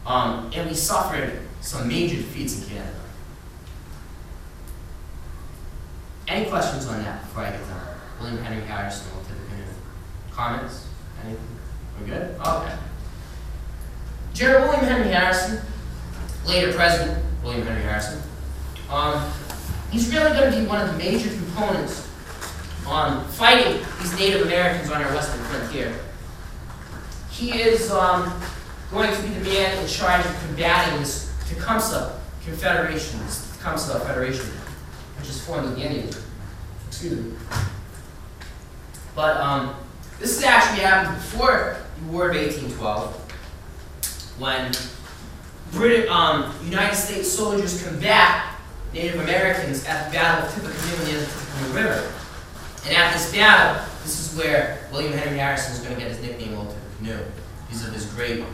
and we suffered some major defeats in Canada. Any questions on that before I get done? William Henry Harrison will take the canoe. Comments? Anything? We're good? Okay. General William Henry Harrison, later President William Henry Harrison, he's really going to be one of the major components on fighting these Native Americans on our western frontier. He is going to be the man in charge of combating this Tecumseh Confederation, this Tecumseh Federation, which is formed with the Indians. Excuse me. But this has actually happened before the War of 1812, when United States soldiers combat Native Americans at the Battle of Tippecanoe near the Tippecanoe River. And at this battle, this is where William Henry Harrison is going to get his nickname, Old Tippecanoe, because of his great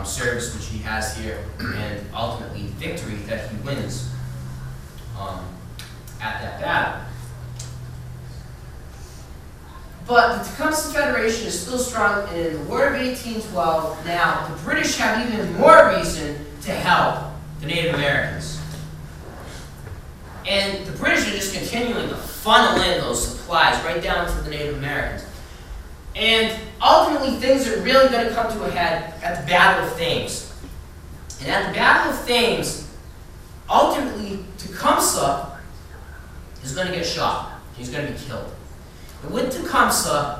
service which he has here, and ultimately the victory that he wins at that battle. But the Tecumseh Federation is still strong, and in the War of 1812, now the British have even more reason to help the Native Americans. And the British are just continuing to funnel in those supplies right down to the Native Americans. And ultimately, things are really going to come to a head at the Battle of Thames. And at the Battle of Thames, ultimately, Tecumseh is going to get shot. He's going to be killed. And with Tecumseh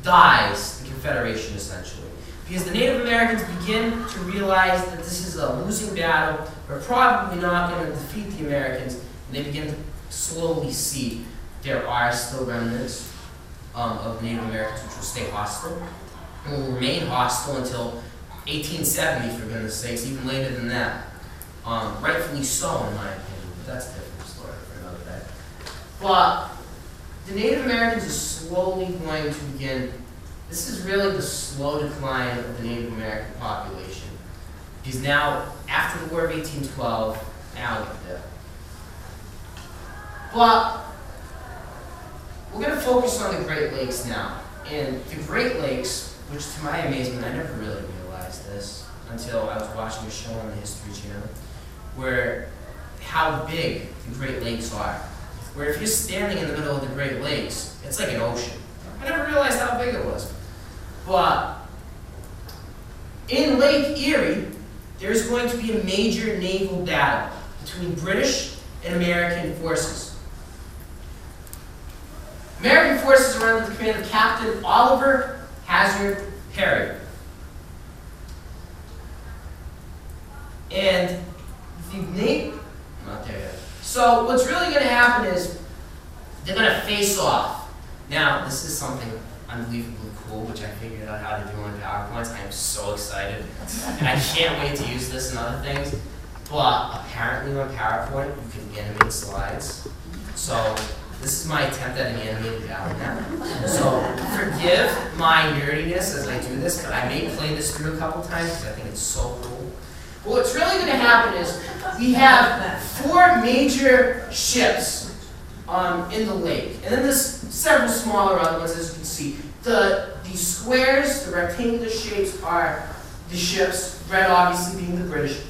dies the Confederation, essentially. Because the Native Americans begin to realize that this is a losing battle. We're probably not going to defeat the Americans. And they begin to slowly see there are still remnants of Native Americans which will stay hostile. And will remain hostile until 1870, for goodness sakes, even later than that. Rightfully so, in my opinion. But that's a different story for another day. But the Native Americans are slowly going to begin. This is really the slow decline of the Native American population. Because now, after the War of 1812, now look at that. But we're going to focus on the Great Lakes now. And the Great Lakes, which to my amazement, I never really realized this until I was watching a show on the History Channel, where how big the Great Lakes are. Where if you're standing in the middle of the Great Lakes, it's like an ocean. I never realized how big it was. But in Lake Erie, there's going to be a major naval battle between British and American forces. American forces are under the command of Captain Oliver Hazard Peary. And the name, not there yet. So what's really going to happen is they're going to face off. Now, this is something unbelievably cool, which I figured out how to do on PowerPoints. I am so excited. And I can't wait to use this and other things. But apparently on PowerPoint, you can animate slides. So this is my attempt at an animated battle now. So forgive my nerdiness as I do this, but I may play this through a couple times because I think it's so cool. But what's really going to happen is we have 4 major ships in the lake. And then there's several smaller other ones, as you can see. These squares, the rectangular shapes, are the ships, red obviously being the British,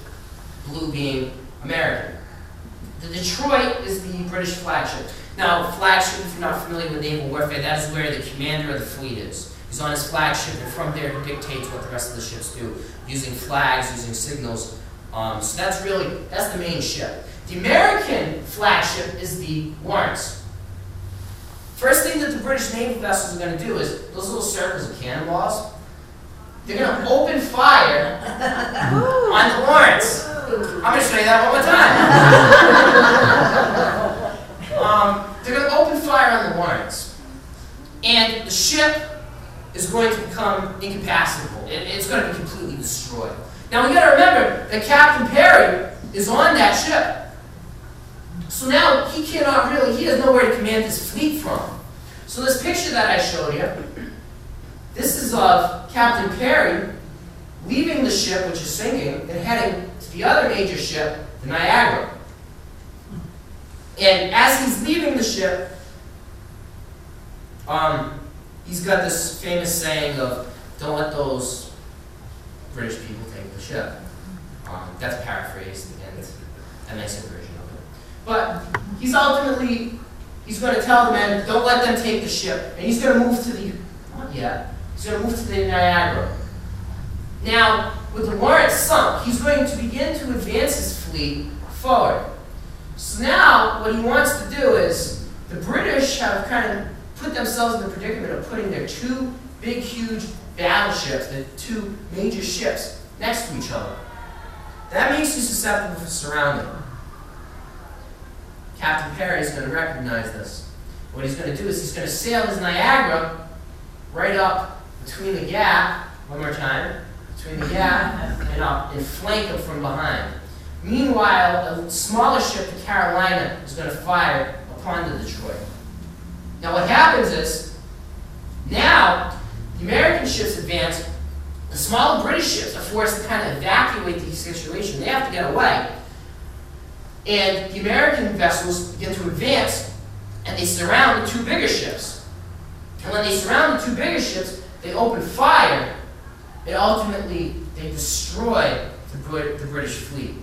blue being American. The Detroit is the British flagship. Now, flagship, if you're not familiar with naval warfare, that is where the commander of the fleet is. He's on his flagship, and from there he dictates what the rest of the ships do, using flags, using signals. So that's the main ship. The American flagship is the Lawrence. First thing that the British naval vessels are going to do is, those little circles of cannonballs, they're going to open fire on the Lawrence. I'm going to show you that one more time. They're going to open fire on the Lawrence. And the ship is going to become incapacitable. It's going to be completely destroyed. Now, we got to remember that Captain Peary is on that ship. So now he has nowhere to command his fleet from. So this picture that I showed you, this is of Captain Peary leaving the ship, which is sinking, and heading to the other major ship, the Niagara. And as he's leaving the ship, he's got this famous saying of, "Don't let those British people take the ship." That's paraphrased, and a nicer version of it. But he's going to tell the men, don't let them take the ship. And he's going to move to the Niagara. Now, with the Lawrence sunk, he's going to begin to advance his fleet forward. So now, what he wants to do is, the British have kind of put themselves in the predicament of putting their 2 big, huge battleships, the 2 major ships, next to each other. That makes you susceptible for surrounding. Captain Peary is going to recognize this. What he's going to do is he's going to sail his Niagara right up between the gap, one more time, between the gap and up, and flank him from behind. Meanwhile, a smaller ship, the Carolina, is going to fire upon the Detroit. Now what happens is, now the American ships advance, the smaller British ships are forced to kind of evacuate the situation. They have to get away. And the American vessels begin to advance, and they surround the 2 bigger ships. And when they surround the 2 bigger ships, they open fire, and ultimately they destroy the British fleet.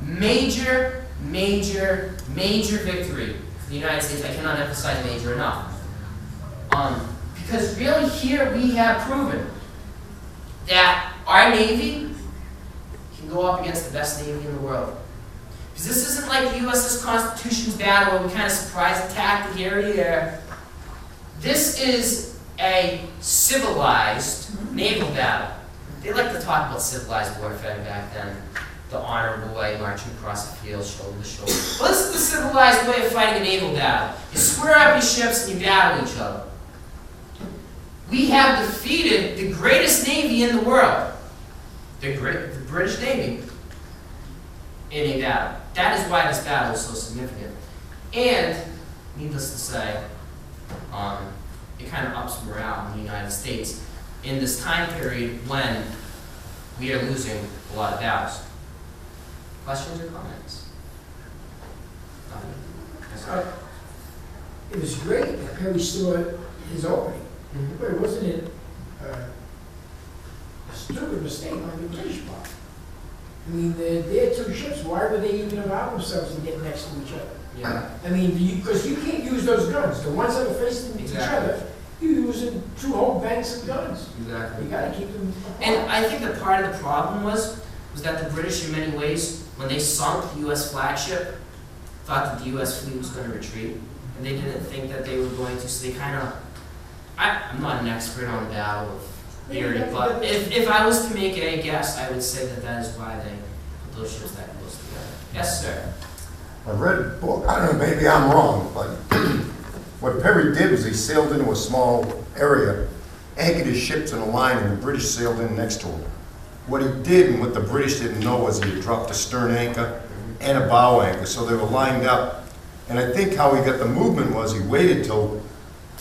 Major, major, major victory for the United States. I cannot emphasize major enough. Because really here we have proven that our Navy can go up against the best Navy in the world. Because this isn't like the USS Constitution's battle where we kind of surprise attack the area. This is a civilized naval battle. They like to talk about civilized warfare back then. The honorable way, marching across the field, shoulder to shoulder. Well, this is the civilized way of fighting a naval battle. You square up your ships and you battle each other. We have defeated the greatest Navy in the world, the British Navy, in a battle. That is why this battle is so significant. And, needless to say, it kind of ups morale in the United States in this time period when we are losing a lot of battles. Questions or comments? It was great that Peary saw his opening. But wasn't it a stupid mistake on the British part? I mean, they're 2 ships. Why would they even allow themselves to get next to each other? Yeah. I mean, because you can't use those guns. The ones that are facing each other, you're using 2 whole banks of guns. Exactly. You got to keep them apart. And I think that part of the problem was that the British, in many ways, when they sunk the U.S. flagship, thought that the U.S. fleet was going to retreat, and they didn't think that they were going to. So they kind of. I'm not an expert on the Battle of Peary, but if I was to make a guess, I would say that that is why they put those ships that close together. Yes, sir. I read a book, I don't know, maybe I'm wrong, but what Peary did was he sailed into a small area, anchored his ships in a line, and the British sailed in next to him. What he did, and what the British didn't know, was he had dropped a stern anchor and a bow anchor, so they were lined up. And I think how he got the movement was he waited till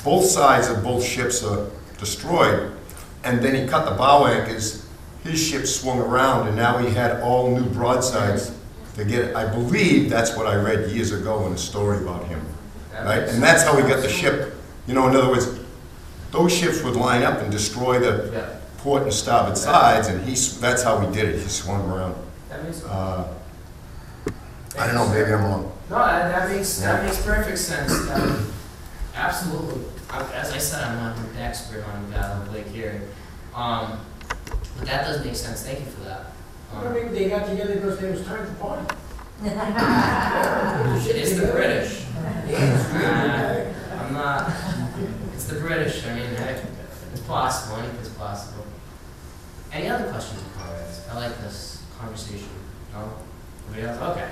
both sides of both ships are destroyed, and then he cut the bow anchors, his ship swung around, and now he had all new broadsides to get it. I believe that's what I read years ago in a story about him, right? And that's how he got the ship. You know, in other words, those ships would line up and destroy the port and starboard sides, and that's how he did it. He swung around. That makes sense. I don't know, maybe I'm wrong. No, that makes perfect sense. Absolutely. As I said, I'm not an expert on the Battle of Lake Erie. But that does make sense. Thank you for that. Well, maybe they got together because there was time to party. It's the British. Yeah. I'm not. It's the British. I mean, it's possible. Anything's possible. Any other questions or comments? I like this conversation. No? Anybody else? Okay.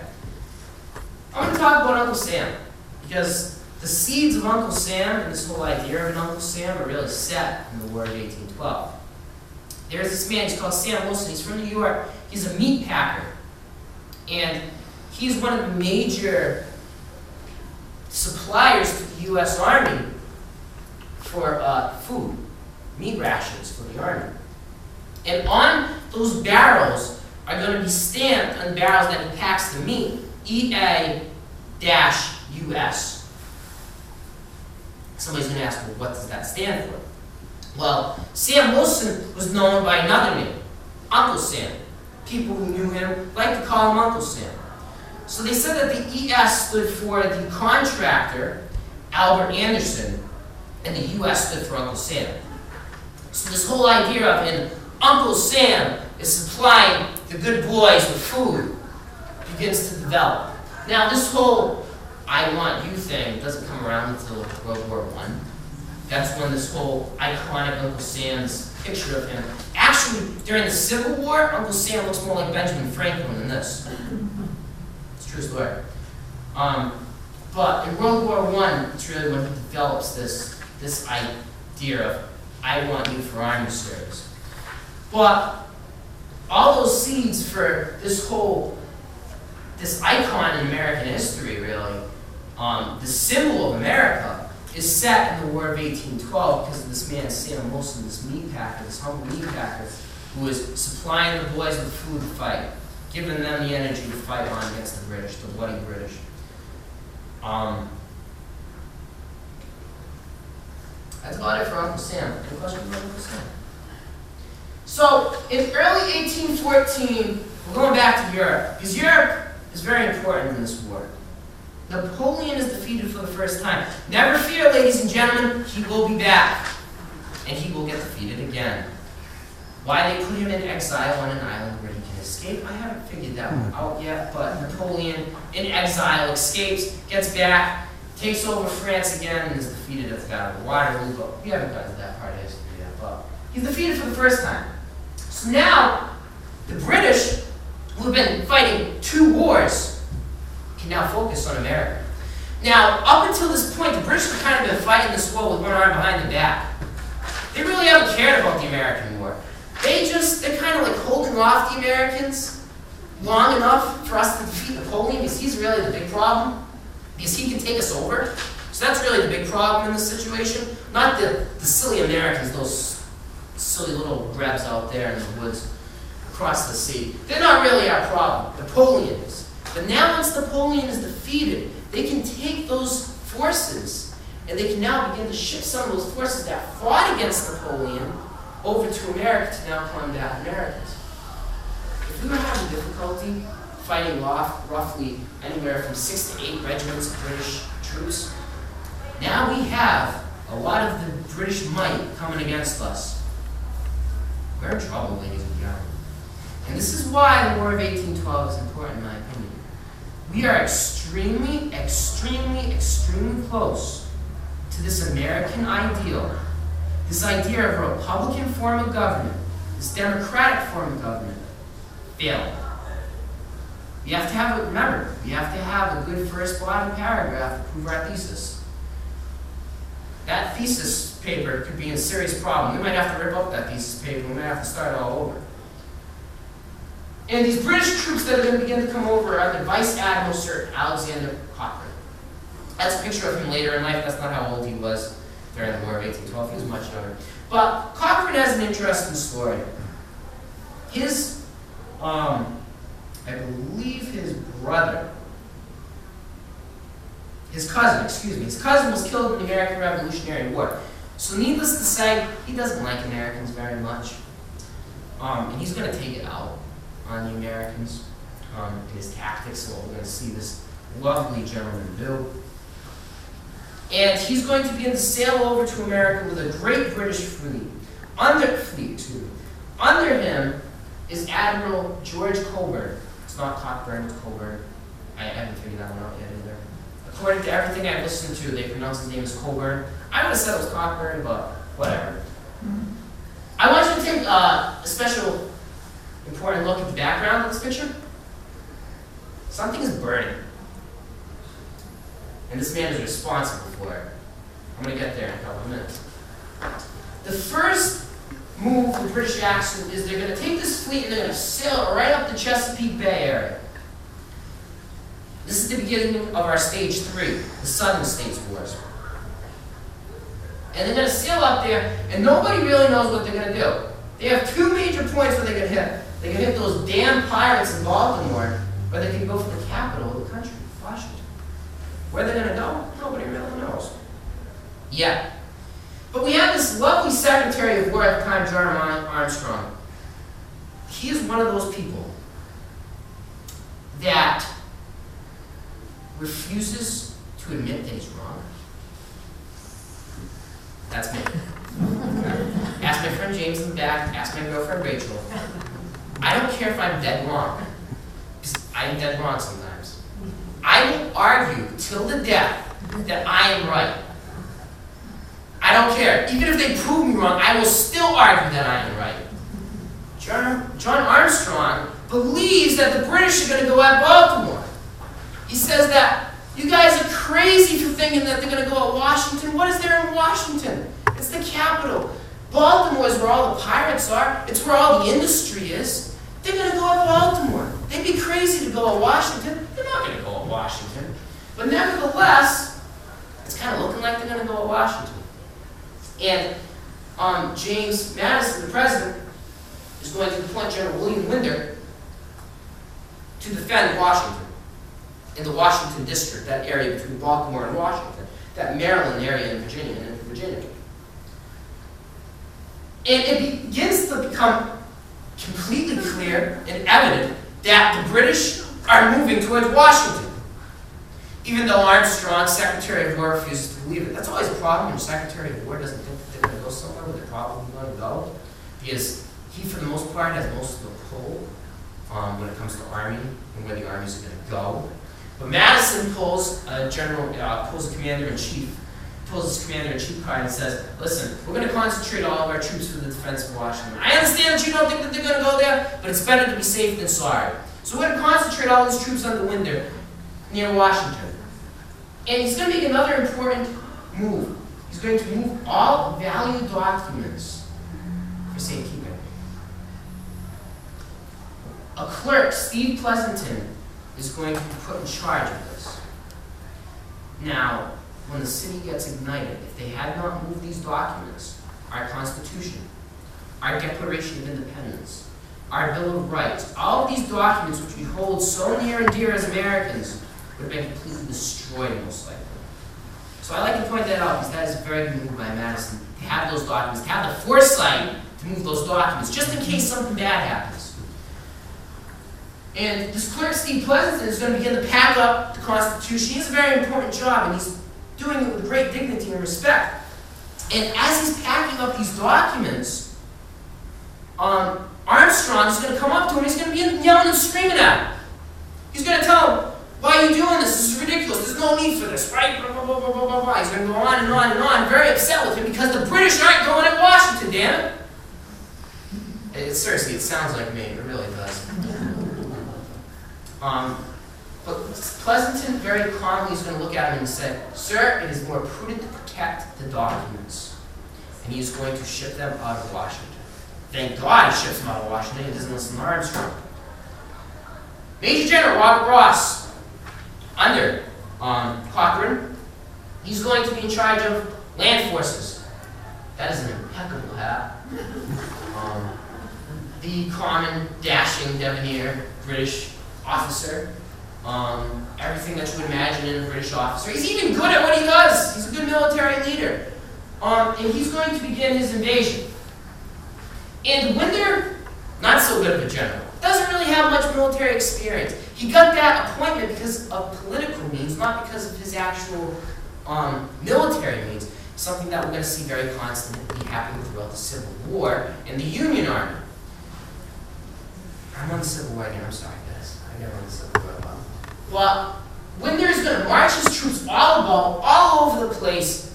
I'm going to talk about Uncle Sam, because the seeds of Uncle Sam and this whole idea of an Uncle Sam are really set in the War of 1812. There's this man, he's called Sam Wilson. He's from New York. He's a meat packer. And he's one of the major suppliers to the U.S. Army for food, meat rations for the Army. And on those barrels are going to be stamped, on barrels that he packs the meat, EA-US. Somebody's going to ask, well, what does that stand for? Well, Sam Wilson was known by another name, Uncle Sam. People who knew him like to call him Uncle Sam. So they said that the ES stood for the contractor, Albert Anderson, and the US stood for Uncle Sam. So this whole idea of an Uncle Sam is supplying the good boys with food begins to develop. Now this whole I want you thing doesn't come around until World War I. That's when this whole iconic Uncle Sam's picture of him. Actually, during the Civil War, Uncle Sam looks more like Benjamin Franklin than this. It's a true story. But in World War I, it's really when he develops this idea of I want you for Army service. But all those seeds for this icon in American history, really, the symbol of America, is set in the War of 1812 because of this man, Sam Wilson, this meat packer, this humble meat packer, who is supplying the boys with food to fight, giving them the energy to fight on against the British, the bloody British. That's about it for Uncle Sam. Any questions about Uncle Sam? So, in early 1814, we're going back to Europe, because Europe is very important in this war. Napoleon is defeated for the first time. Never fear, ladies and gentlemen, he will be back. And he will get defeated again. Why they put him in exile on an island where he can escape, I haven't figured that one out yet, but Napoleon, in exile, escapes, gets back, takes over France again, and is defeated at the Battle of Waterloo, but we haven't gotten to that part of history yet, but he's defeated for the first time. So now, the British, who have been fighting 2 wars, can now focus on America. Now, up until this point, the British have kind of been fighting this war with one arm behind their back. They really haven't cared about the American war. They're kind of like holding off the Americans long enough for us to defeat Napoleon, because he's really the big problem, because he can take us over. So that's really the big problem in this situation. Not the silly Americans, those silly little grebs out there in the woods across the sea. They're not really our problem. Napoleon is. But now once Napoleon is defeated, they can take those forces and they can now begin to ship some of those forces that fought against Napoleon over to America to now combat Americans. If we were having difficulty fighting off roughly anywhere from 6 to 8 regiments of British troops, now we have a lot of the British might coming against us. We're in trouble, ladies and gentlemen. And this is why the War of 1812 is important in my opinion. We are extremely, extremely, extremely close to this American ideal, this idea of a Republican form of government, this Democratic form of government, failing. We have to have, remember, we have to have a good first body paragraph to prove our thesis. that thesis paper could be in serious problem. We might have to rip up that thesis paper. We might have to start all over. And these British troops that are going to begin to come over are the Vice Admiral Sir Alexander Cochran. That's a picture of him later in life. That's not how old he was during the War of 1812. He was much younger. But Cochran has an interesting story. His, I believe his brother, his cousin was killed in the American Revolutionary War. So needless to say, he doesn't like Americans very much. And he's going to take it out on the Americans in his tactics, so we're going to see this lovely gentleman do. And he's going to begin to sail over to America with a great British fleet. Under him is Admiral George Coburn. It's not Cockburn, it's Coburn. I haven't figured that one out yet either. According to everything I've listened to, they pronounce his name as Coburn. I would have said it was Cockburn, but whatever. I want you to take a special important look at the background of this picture. Something is burning. And this man is responsible for it. I'm going to get there in a couple of minutes. The first move for British action is they're going to take this fleet and they're going to sail right up the Chesapeake Bay area. This is the beginning of our Stage 3, the Southern States Wars. And they're going to sail up there, and nobody really knows what they're going to do. They have two major points where they can hit. They can hit those damn pirates in Baltimore, or they can go for the capital of the country, Washington. Where they're going to go, nobody really knows. Yeah. But we have this lovely Secretary of War at the time, John Armstrong. He is one of those people that refuses to admit that he's wrong. That's me. Ask my friend James in the back, ask my girlfriend Rachel. I don't care if I'm dead wrong, because I'm dead wrong sometimes. I will argue till the death that I am right. I don't care. Even if they prove me wrong, I will still argue that I am right. John Armstrong believes that the British are going to go at Baltimore. He says that you guys are crazy for thinking that they're going to go at Washington. What is there in Washington? It's the capital. Baltimore is where all the pirates are. It's where all the industry is. They're going to go at Baltimore. They'd be crazy to go at Washington. They're not going to go at Washington. But nevertheless, it's kind of looking like they're going to go at Washington. And James Madison, the president, is going to appoint General William Winder to defend Washington in the Washington district, that area between Baltimore and Washington, that Maryland area in Virginia and into Virginia. And it begins to become completely clear and evident that the British are moving towards Washington. Even though Armstrong, Secretary of War, refuses to believe it. That's always a problem when the Secretary of War doesn't think they're going to go somewhere where they're probably going to go. Because he, for the most part, has most of the pull when it comes to Army and where the armies are going to go. But Madison pulls his commander-in-chief card and says, listen, we're going to concentrate all of our troops for the defense of Washington. I understand that you don't think that they're going to go there, but it's better to be safe than sorry. So we're going to concentrate all these troops under Winder near Washington. And he's going to make another important move. He's going to move all valued documents for safekeeping. A clerk, Steve Pleasanton, is going to be put in charge of this. Now, when the city gets ignited, if they had not moved these documents, our Constitution, our Declaration of Independence, our Bill of Rights, all of these documents which we hold so near and dear as Americans would have been completely destroyed most likely. So I like to point that out because that is a very good move by Madison, to have those documents, to have the foresight to move those documents, just in case something bad happens. And this clerk, Steve Pleasanton, is going to begin to pack up the Constitution. He has a very important job, and he's doing it with great dignity and respect. And as he's packing up these documents, Armstrong is going to come up to him. He's going to be yelling and screaming at him. He's going to tell him, why are you doing this? This is ridiculous. There's no need for this, right? Blah, blah, blah, blah, blah, blah. He's going to go on and on and on, very upset with him because the British aren't going at Washington, damn it. Seriously, it sounds like me. It really does. But Pleasanton very calmly is going to look at him and say, "Sir, it is more prudent to protect the documents." And he is going to ship them out of Washington. Thank God he ships them out of Washington. He doesn't listen to Armstrong. Major General Robert Ross, under Cochran, he's going to be in charge of land forces. That is an impeccable hat. The common, dashing, debonair British officer. Everything that you would imagine in a British officer. He's even good at what he does. He's a good military leader. And he's going to begin his invasion. And Winder, not so good of a general. Doesn't really have much military experience. He got that appointment because of political means, not because of his actual military means. Something that we're going to see very constantly happening throughout the Civil War in the Union Army. I'm on the Civil War again. I'm sorry, guys. I never on the Civil War. Well, Winder's going to march his troops all over the place.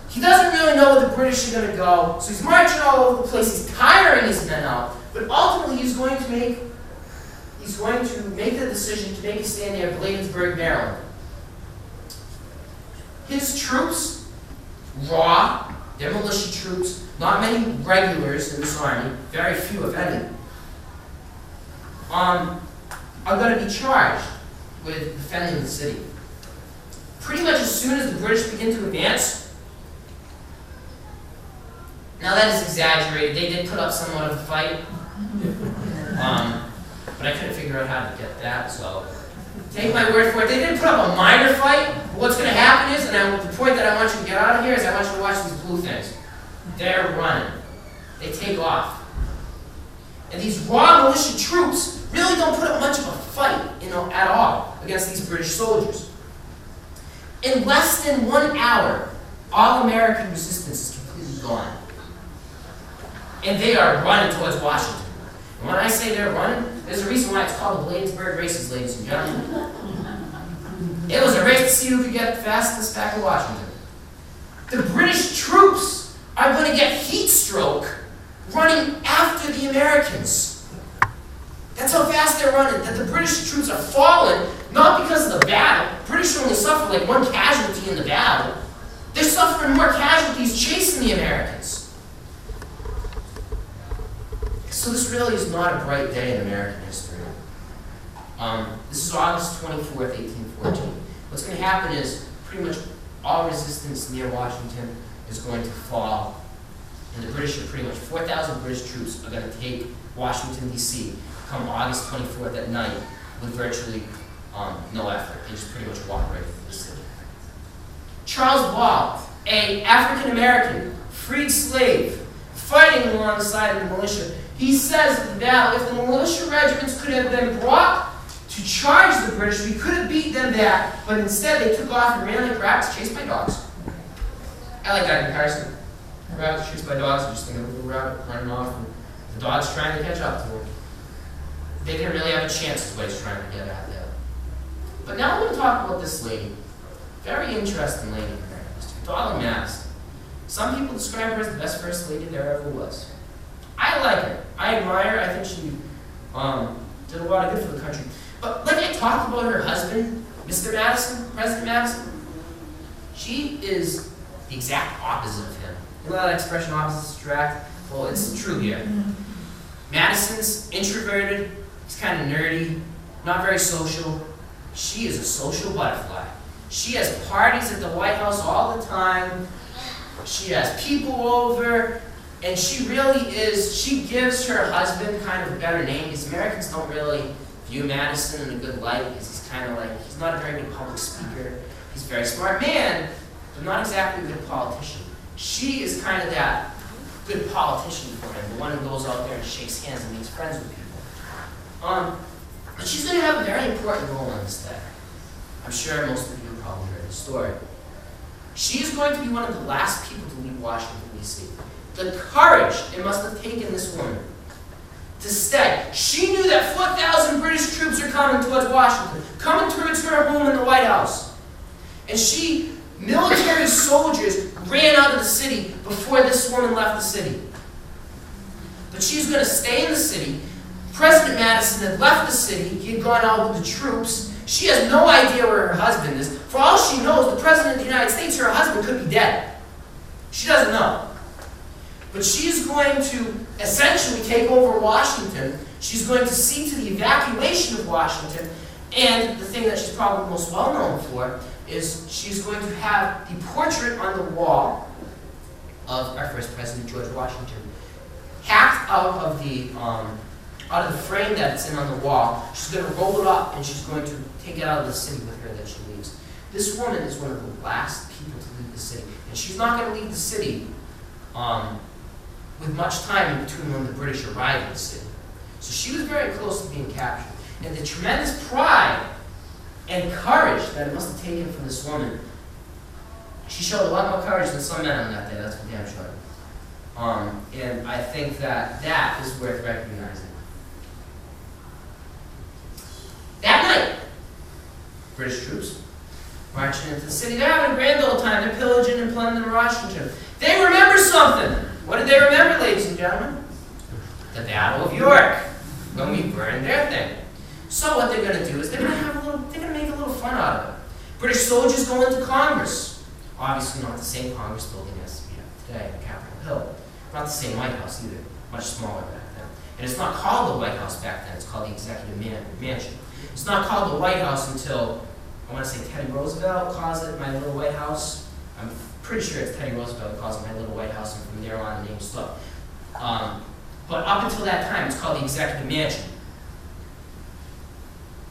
He doesn't really know where the British are going to go, so he's marching all over the place. He's tiring his men out, but ultimately he's going to make the decision to make a stand near Bladensburg, Maryland. His troops, raw, they're militia troops, not many regulars in this army, very few if any, are going to be charged with defending the city. Pretty much as soon as the British begin to advance. Now that is exaggerated. They did put up somewhat of a fight, but I couldn't figure out how to get that, so take my word for it. They did put up a minor fight, but what's going to happen is, the point that I want you to get out of here is I want you to watch these blue things. They're running. They take off. And these raw militia troops really don't put up much of a fight, at all against these British soldiers. In less than 1 hour, all American resistance is completely gone. And they are running towards Washington. And when I say they're running, there's a reason why it's called the Bladensburg races, ladies and gentlemen. It was a race to see who could get fastest back to Washington. The British troops are going to get heat stroke running after the Americans. That's how fast they're running, that the British troops are falling, not because of the battle. British only suffer like 1 casualty in the battle. They're suffering more casualties chasing the Americans. So this really is not a bright day in American history. This is August 24th, 1814. What's going to happen is pretty much all resistance near Washington is going to fall. And the British are pretty much 4,000 British troops are going to take Washington, D.C. come August 24th at night with virtually no effort. They just pretty much walk right through the city. Charles Ball, an African-American freed slave fighting alongside of the militia, he says in the battle, if the militia regiments could have been brought to charge the British, we could have beat them back, but instead they took off and ran like rabbits chased by dogs. I like that comparison. Rabbits chased by dogs, you just think of a little rabbit running off, and the dog's trying to catch up to him. They didn't really have a chance, is what he's trying to get at there. But now I'm going to talk about this lady. Very interesting lady in American history, Daughter Madison. Some people describe her as the best first lady there ever was. I like her. I admire her. I think she did a lot of good for the country. But like I talked about her husband, Mr. Madison, President Madison, she is the exact opposite of him. You know that expression, opposites attract? Well, it's true here. Madison's introverted, he's kind of nerdy, not very social. She is a social butterfly. She has parties at the White House all the time. She has people over, and she really is, she gives her husband kind of a better name, because Americans don't really view Madison in a good light, because he's kind of like, he's not a very good public speaker. He's a very smart man, but not exactly a good politician. She is kind of that good politician for him, the one who goes out there and shakes hands and makes friends with people. But she's going to have a very important role in this day. I'm sure most of you have probably heard the story. She is going to be one of the last people to leave Washington, D.C. The courage it must have taken this woman to stay. She knew that 4,000 British troops are coming towards Washington, coming towards her home in the White House. And military soldiers ran out of the city before this woman left the city. But she's going to stay in the city. President Madison had left the city. He had gone out with the troops. She has no idea where her husband is. For all she knows, the President of the United States, her husband, could be dead. She doesn't know. But she's going to essentially take over Washington. She's going to see to the evacuation of Washington. And the thing that she's probably most well known for is she's going to have the portrait on the wall of our first president, George Washington, hacked out of the frame that it's in on the wall. She's going to roll it up and she's going to take it out of the city with her that she leaves. This woman is one of the last people to leave the city. And she's not going to leave the city with much time in between when the British arrived in the city. So she was very close to being captured. And the tremendous pride and courage that it must have taken from this woman, she showed a lot more courage than some men on that day, that's for damn sure. And I think that that is worth recognizing. That night, British troops marching into the city. They're having a grand old time. They're pillaging and plundering Washington. They remember something. What did they remember, ladies and gentlemen? The Battle of York, when we burned their thing. So what they're going to do is they're going to make a little fun out of it. British soldiers go into Congress. Obviously not the same Congress building as we have today, Capitol Hill. Not the same White House either. Much smaller back then. And it's not called the White House back then. It's called the Executive Mansion. It's not called the White House until, I want to say Teddy Roosevelt calls it my little White House. I'm pretty sure it's Teddy Roosevelt who calls it my little White House, and from there on the name stuck. But up until that time, it's called the Executive Mansion.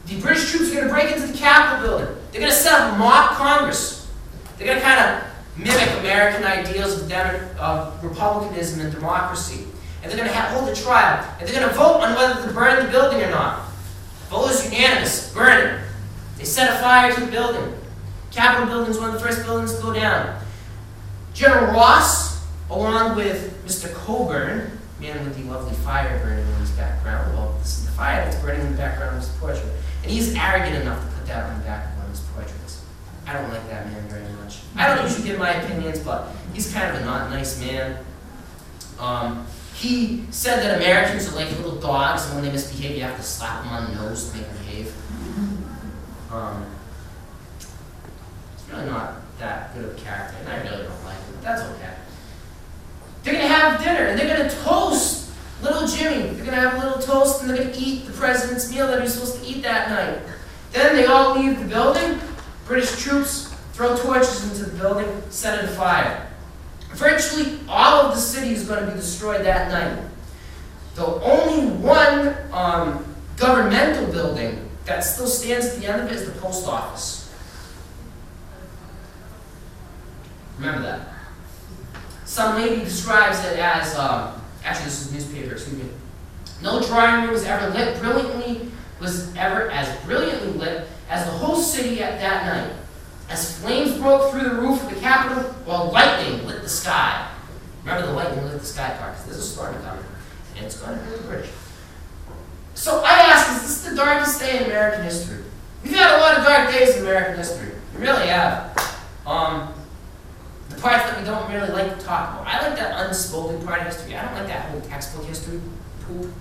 The British troops are going to break into the Capitol building. They're going to set up a mock Congress. They're going to kind of mimic American ideals of republicanism and democracy. And they're going to hold a trial. And they're going to vote on whether to burn the building or not. Vote is unanimous. Burn it. They set a fire to the building. Capitol building is one of the first buildings to go down. General Ross, along with Mr. Cochran, man with the lovely fire burning in his background. Well, this is the fire that's burning in the background of his portrait. And he's arrogant enough to put that on the back of one of his portraits. I don't like that man very much. I don't usually give my opinions, but he's kind of a not nice man. He said that Americans are like little dogs, and when they misbehave, you have to slap them on the nose to make them behave. It's really not that good of a character, and I really don't like him, but that's okay. They're going to have dinner, and they're going to toast little Jimmy. They're going to have a little toast, and they're going to eat the president's meal that he's supposed to eat that night. Then they all leave the building. British troops throw torches into the building, set it afire. Virtually all of the city is going to be destroyed that night. The only one governmental building that still stands at the end of it is the post office. Remember that. Some lady describes it as, actually this is a newspaper, excuse me. No drawing room was ever as brilliantly lit as the whole city at that night. As flames broke through the roof of the Capitol, while lightning lit the sky. Remember the lightning lit the sky part, because there's a storm coming, and it's going to hurt the British. So I ask, is this the darkest day in American history? We've had a lot of dark days in American history. We really have. The parts that we don't really like to talk about. I like that unspoken part of history. I don't like that whole textbook history poop.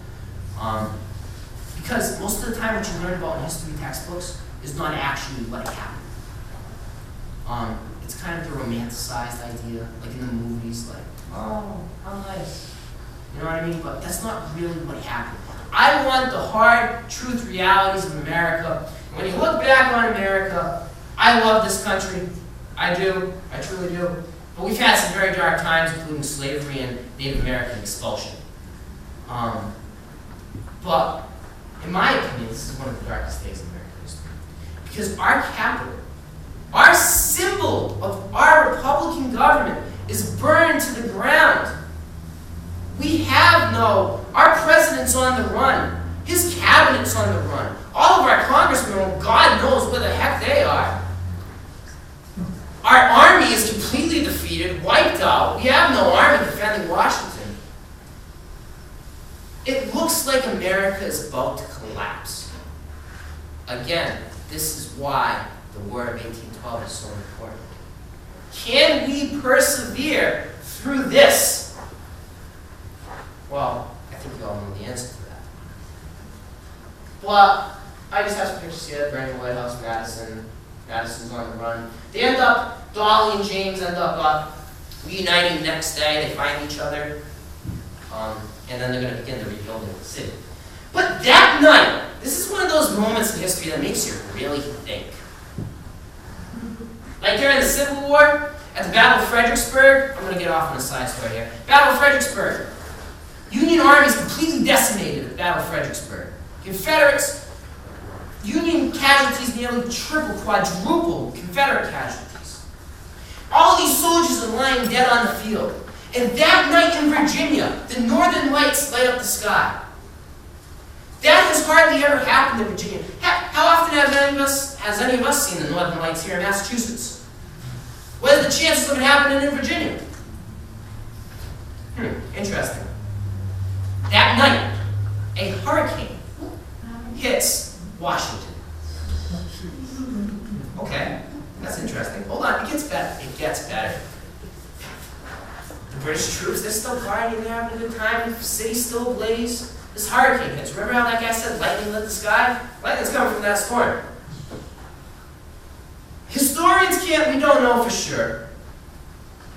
Because most of the time what you learn about in history textbooks is not actually what happened. It's kind of the romanticized idea, like in the movies, like, oh, how nice. You know what I mean? But that's not really what happened. I want the hard truth realities of America. And when you look back on America, I love this country. I do. I truly do. But we've had some very dark times, including slavery and Native American expulsion. But in my opinion, this is one of the darkest days in American history. Because our capital, our symbol of our Republican government is burned to the ground. We have our president's on the run. His cabinet's on the run. All of our congressmen, God knows where the heck they are. Our army is completely defeated, wiped out. We have no army defending Washington. It looks like America is about to collapse. Again, this is why the War of 1812 is so important. Can we persevere through this? Well, I think you all know the answer to that. But I just have some pictures here, burning the White House, Madison. Madison's on the run. They end up, Dolly and James end up reuniting the next day. They find each other. And then they're going to begin the rebuilding of the city. But that night, this is one of those moments in history that makes you really think. Like during the Civil War, at the Battle of Fredericksburg, I'm going to get off on a side story here. Battle of Fredericksburg. Union armies completely decimated at the Battle of Fredericksburg. Confederates, Union casualties nearly triple, quadruple Confederate casualties. All these soldiers are lying dead on the field. And that night in Virginia, the northern lights light up the sky. That has hardly ever happened in Virginia. How often has any of us seen the northern lights here in Massachusetts? What are the chances of it happening in Virginia? Interesting. That night, a hurricane hits Washington. Okay, that's interesting. Hold on, it gets better. It gets better. The British troops, they're still partying, they're having a good time, the city's still ablaze. This hurricane hits. Remember how that guy said lightning lit the sky? Lightning's coming from that storm. Historians we don't know for sure.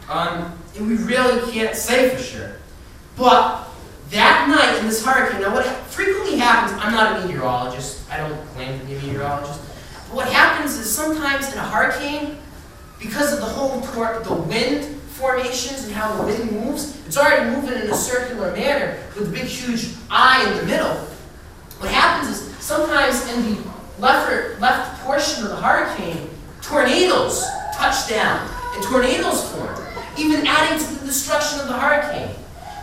And we really can't say for sure. But that night in this hurricane, now what frequently happens, I'm not a meteorologist, I don't claim to be a meteorologist, but what happens is sometimes in a hurricane, because of the whole the wind formations and how the wind moves, it's already moving in a circular manner with a big huge eye in the middle. What happens is sometimes in the left portion of the hurricane, tornadoes touch down and tornadoes form, even adding to the destruction of the hurricane.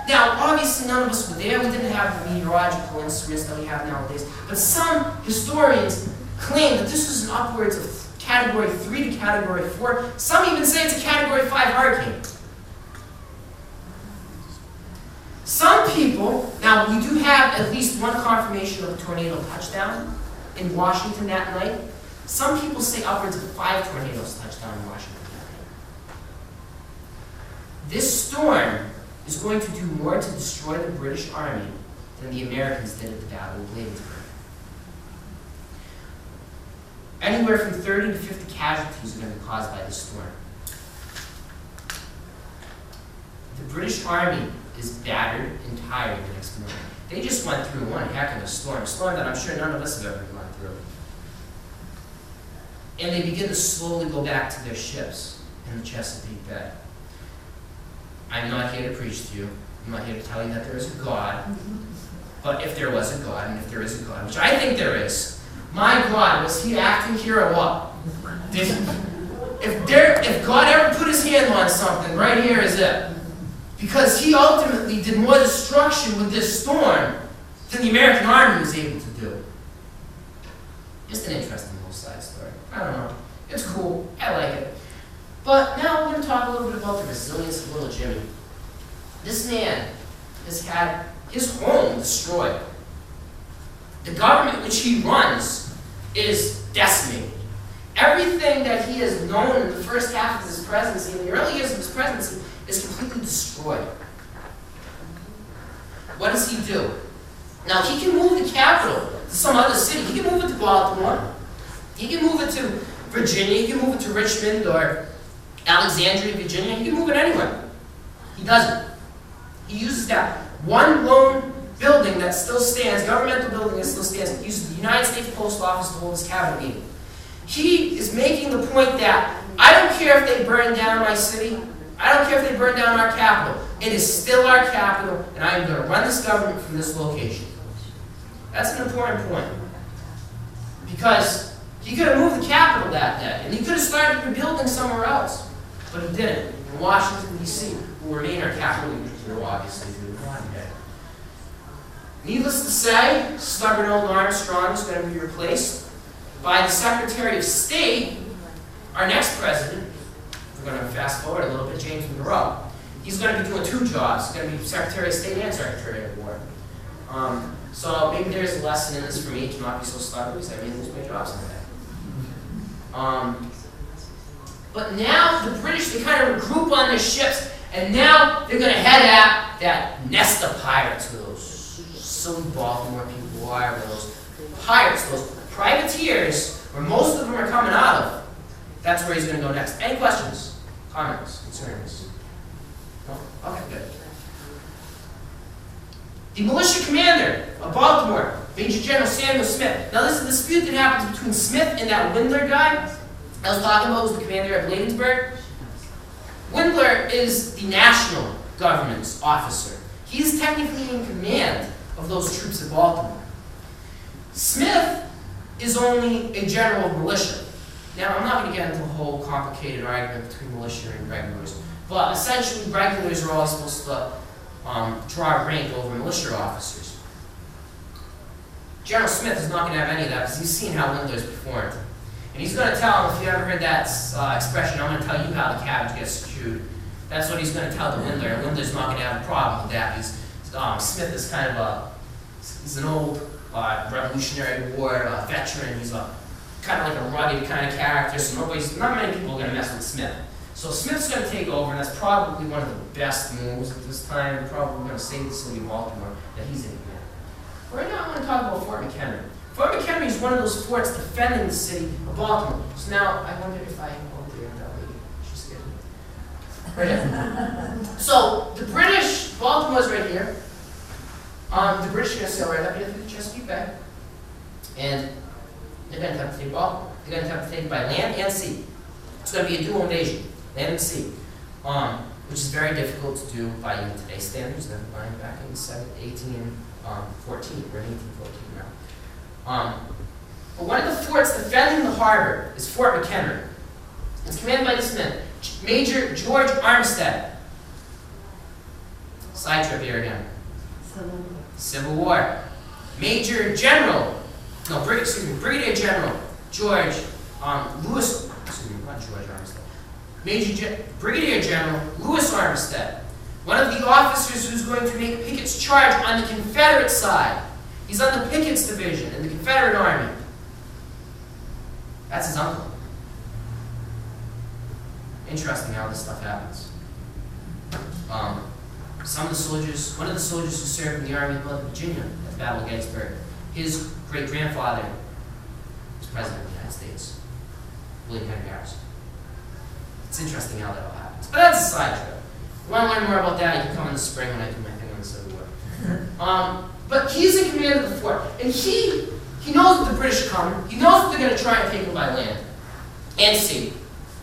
Now, obviously none of us were there. We didn't have the meteorological instruments that we have nowadays. But some historians claim that this was an upwards of Category 3 to Category 4. Some even say it's a Category 5 hurricane. Some people, now we do have at least one confirmation of a tornado touchdown in Washington that night. Some people say upwards of 5 tornadoes touched down in Washington that night. This storm is going to do more to destroy the British Army than the Americans did at the Battle of Lakeville. Anywhere from 30 to 50 casualties are going to be caused by this storm. The British Army is battered and tired the next morning. They just went through one heck of a storm that I'm sure none of us have ever gone through. And they begin to slowly go back to their ships in the Chesapeake Bay. I'm not here to preach to you. I'm not here to tell you that there is a God. But if there was a God, and if there is a God, which I think there is, my God, was he acting here or what? If God ever put his hand on something, right here is it. Because he ultimately did more destruction with this storm than the American Army was able to do. Just an interesting little side story. I don't know. It's cool. I like it. But now we're going to talk a little bit about the resilience of little Jimmy. This man has had his home destroyed. The government which he runs is decimated. Everything that he has known in the first half of his presidency, in the early years of his presidency, is completely destroyed. What does he do? Now, he can move the capital to some other city. He can move it to Baltimore. He can move it to Virginia. He can move it to Richmond or Alexandria, Virginia. He can move it anywhere. He doesn't. He uses that one lone building that still stands, governmental building that still stands. He uses the United States Post Office to hold his cabinet meeting. He is making the point that I don't care if they burn down my city. I don't care if they burn down our capital. It is still our capital, and I am going to run this government from this location. That's an important point. Because he could have moved the capital that day, and he could have started rebuilding somewhere else. But he didn't. In Washington, D.C., will remain our capital, obviously, through the modern day. Needless to say, stubborn old Armstrong is going to be replaced by the Secretary of State, our next president. We're going to fast forward a little bit, James Monroe. He's going to be doing 2 jobs. He's going to be Secretary of State and Secretary of War. So maybe there's a lesson in this for me to not be so stubborn because I may lose my job someday. But now the British, they kind of regroup on their ships, and now they're going to head at that nest of pirates, where those silly Baltimore people are, those pirates, those privateers, where most of them are coming out of, that's where he's going to go next. Any questions, comments, concerns? No? Okay, good. The militia commander of Baltimore, Major General Samuel Smith. Now, this is a dispute that happens between Smith and that Windler guy I was talking about, who's the commander of Bladensburg. Windler is the national government's officer. He is technically in command of those troops at Baltimore. Smith is only a general of militia. Now, I'm not going to get into a whole complicated argument between militia and regulars, but essentially, regulars are always supposed to draw rank over militia officers. General Smith is not going to have any of that because he's seen how Windler's performed. And he's going to tell him, if you ever heard that expression, I'm going to tell you how the cabbage gets stewed. That's what he's going to tell the Windler, and Windler's not going to have a problem with that. Smith is kind of he's an old Revolutionary War veteran. He's kind of like a rugged kind of character, so not many people are going to mess with Smith. So Smith's going to take over, and that's probably one of the best moves at this time. Probably going to save the city of Baltimore that he's in command. Right now, I want to talk about Fort McHenry. Fort McHenry is one of those forts defending the city of Baltimore. So now, I wonder if I can that lady. She's scared me. Right here. So, the British, Baltimore's right here. The British are going to sail right up here through the Chesapeake Bay. And they're going to have to take Baltimore. They're going to have to take it by land and sea. It's going to be a dual invasion, land and sea, which is very difficult to do by even today's standards. Never mind back in 1814. We're in 1814 now. But one of the forts defending the harbor is Fort McHenry. It's commanded by this man, Major George Armistead. Side trip here again. Civil War. Brigadier General George Lewis. Not George Armistead. Brigadier General Lewis Armistead. One of the officers who's going to make Pickett's charge on the Confederate side. He's on the Pickett's division in the Confederate Army. That's his uncle. Interesting how this stuff happens. One of the soldiers who served in the Army of Virginia at the Battle of Gettysburg, his great-grandfather was President of the United States, William Henry Harrison. It's interesting how that all happens. But that's a side trip. If you want to learn more about that, you can come in the spring when I do my thing on the Civil War. But he's in command of the fort, and he knows that the British are coming. He knows that they're going to try and take him by land and sea.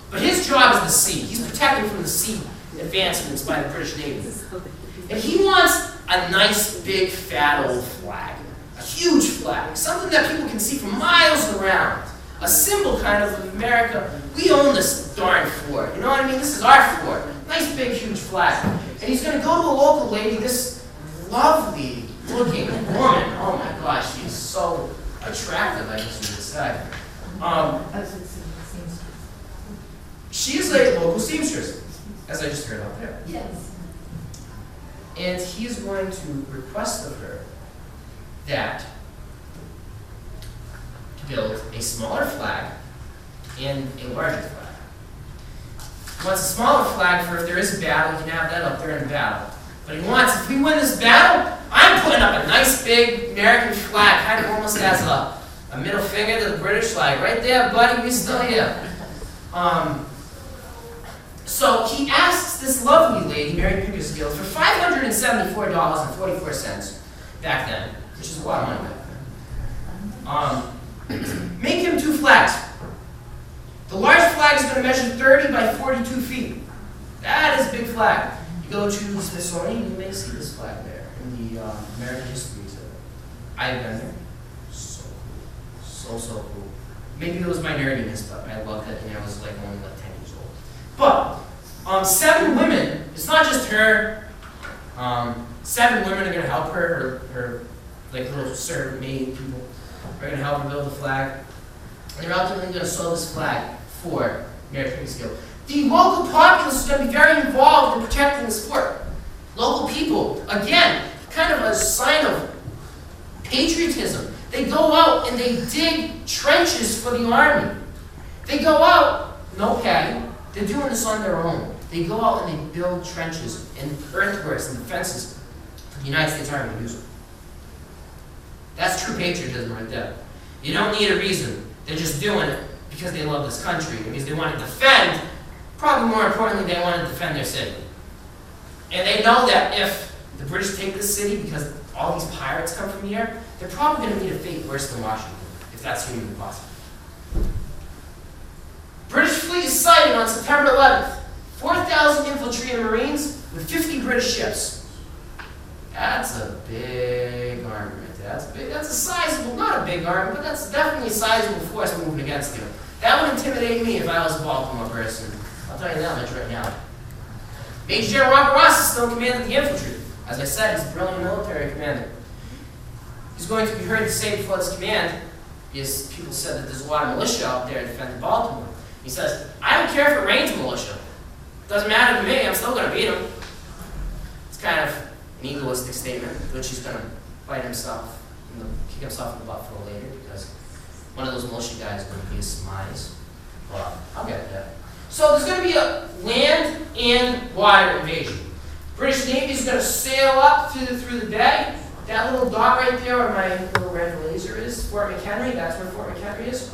But his job is the sea. He's protecting from the sea advancements by the British Navy. And he wants a nice, big, fat old flag. A huge flag. Something that people can see for miles around. A symbol kind of America. We own this darn fort. You know what I mean? This is our fort. Nice, big, huge flag. And he's going to go to a local lady, this lovely looking woman. Oh my gosh, she's so attractive, I guess you would say. She's a local seamstress, as I just heard out there. Yes. And he's going to request of her that to build a smaller flag and a larger flag. He wants a smaller flag for if there is a battle, he can have that up there in battle. But he wants, if we win this battle, I'm putting up a nice big American flag, kind of almost as a middle finger to the British flag. Right there, buddy, we still here. So he asks this lovely lady, Mary Pickersgill, for $574.44 back then, which is a lot of money back then. Make him 2 flags. The large flag is going to measure 30 by 42 feet. That is a big flag. You go to the Smithsonian, you may see this flag there in the American History exhibit. I've been there. So cool. So cool. Maybe it was my nerdiness, but I loved it, and I was like only like 10 years old. But 7 women, it's not just her, 7 women are going to help her like little servant maid people are going to help her build the flag. And they're ultimately going to sew this flag for Mary Pickersgill. The local populace is going to be very involved in protecting this fort. Local people, again, kind of a sign of patriotism. They go out and they dig trenches for the army. They go out, no pay, they're doing this on their own. They go out and they build trenches and earthworks and defenses for the United States Army to use. That's true patriotism right there. You don't need a reason. They're just doing it because they love this country, because they want to defend, probably more importantly, they want to defend their city. And they know that if the British take this city, because all these pirates come from here, they're probably going to meet a fate worse than Washington, if that's humanly possible. British fleet is sighted on September 11th. 4,000 infantry and Marines with 50 British ships. That's a big army right there. That's a sizable, not a big army, but that's definitely a sizable force moving against you. That would intimidate me if I was a Baltimore person. I'll tell you that much right now. Major General Robert Ross is still in command of the infantry. As I said, he's a brilliant military commander. He's going to be heard to say before this command, because people said that there's a lot of militia out there defending Baltimore. He says, I don't care if it rains militia. Doesn't matter to me, I'm still going to beat him. It's kind of an egoistic statement, which he's going to bite himself, kick himself in the butt for later, because one of those militia guys is going to be his demise. But I'll get that. So there's going to be a land and water invasion. British Navy is going to sail up through the bay. That little dot right there where my little red laser is, Fort McHenry, that's where Fort McHenry is.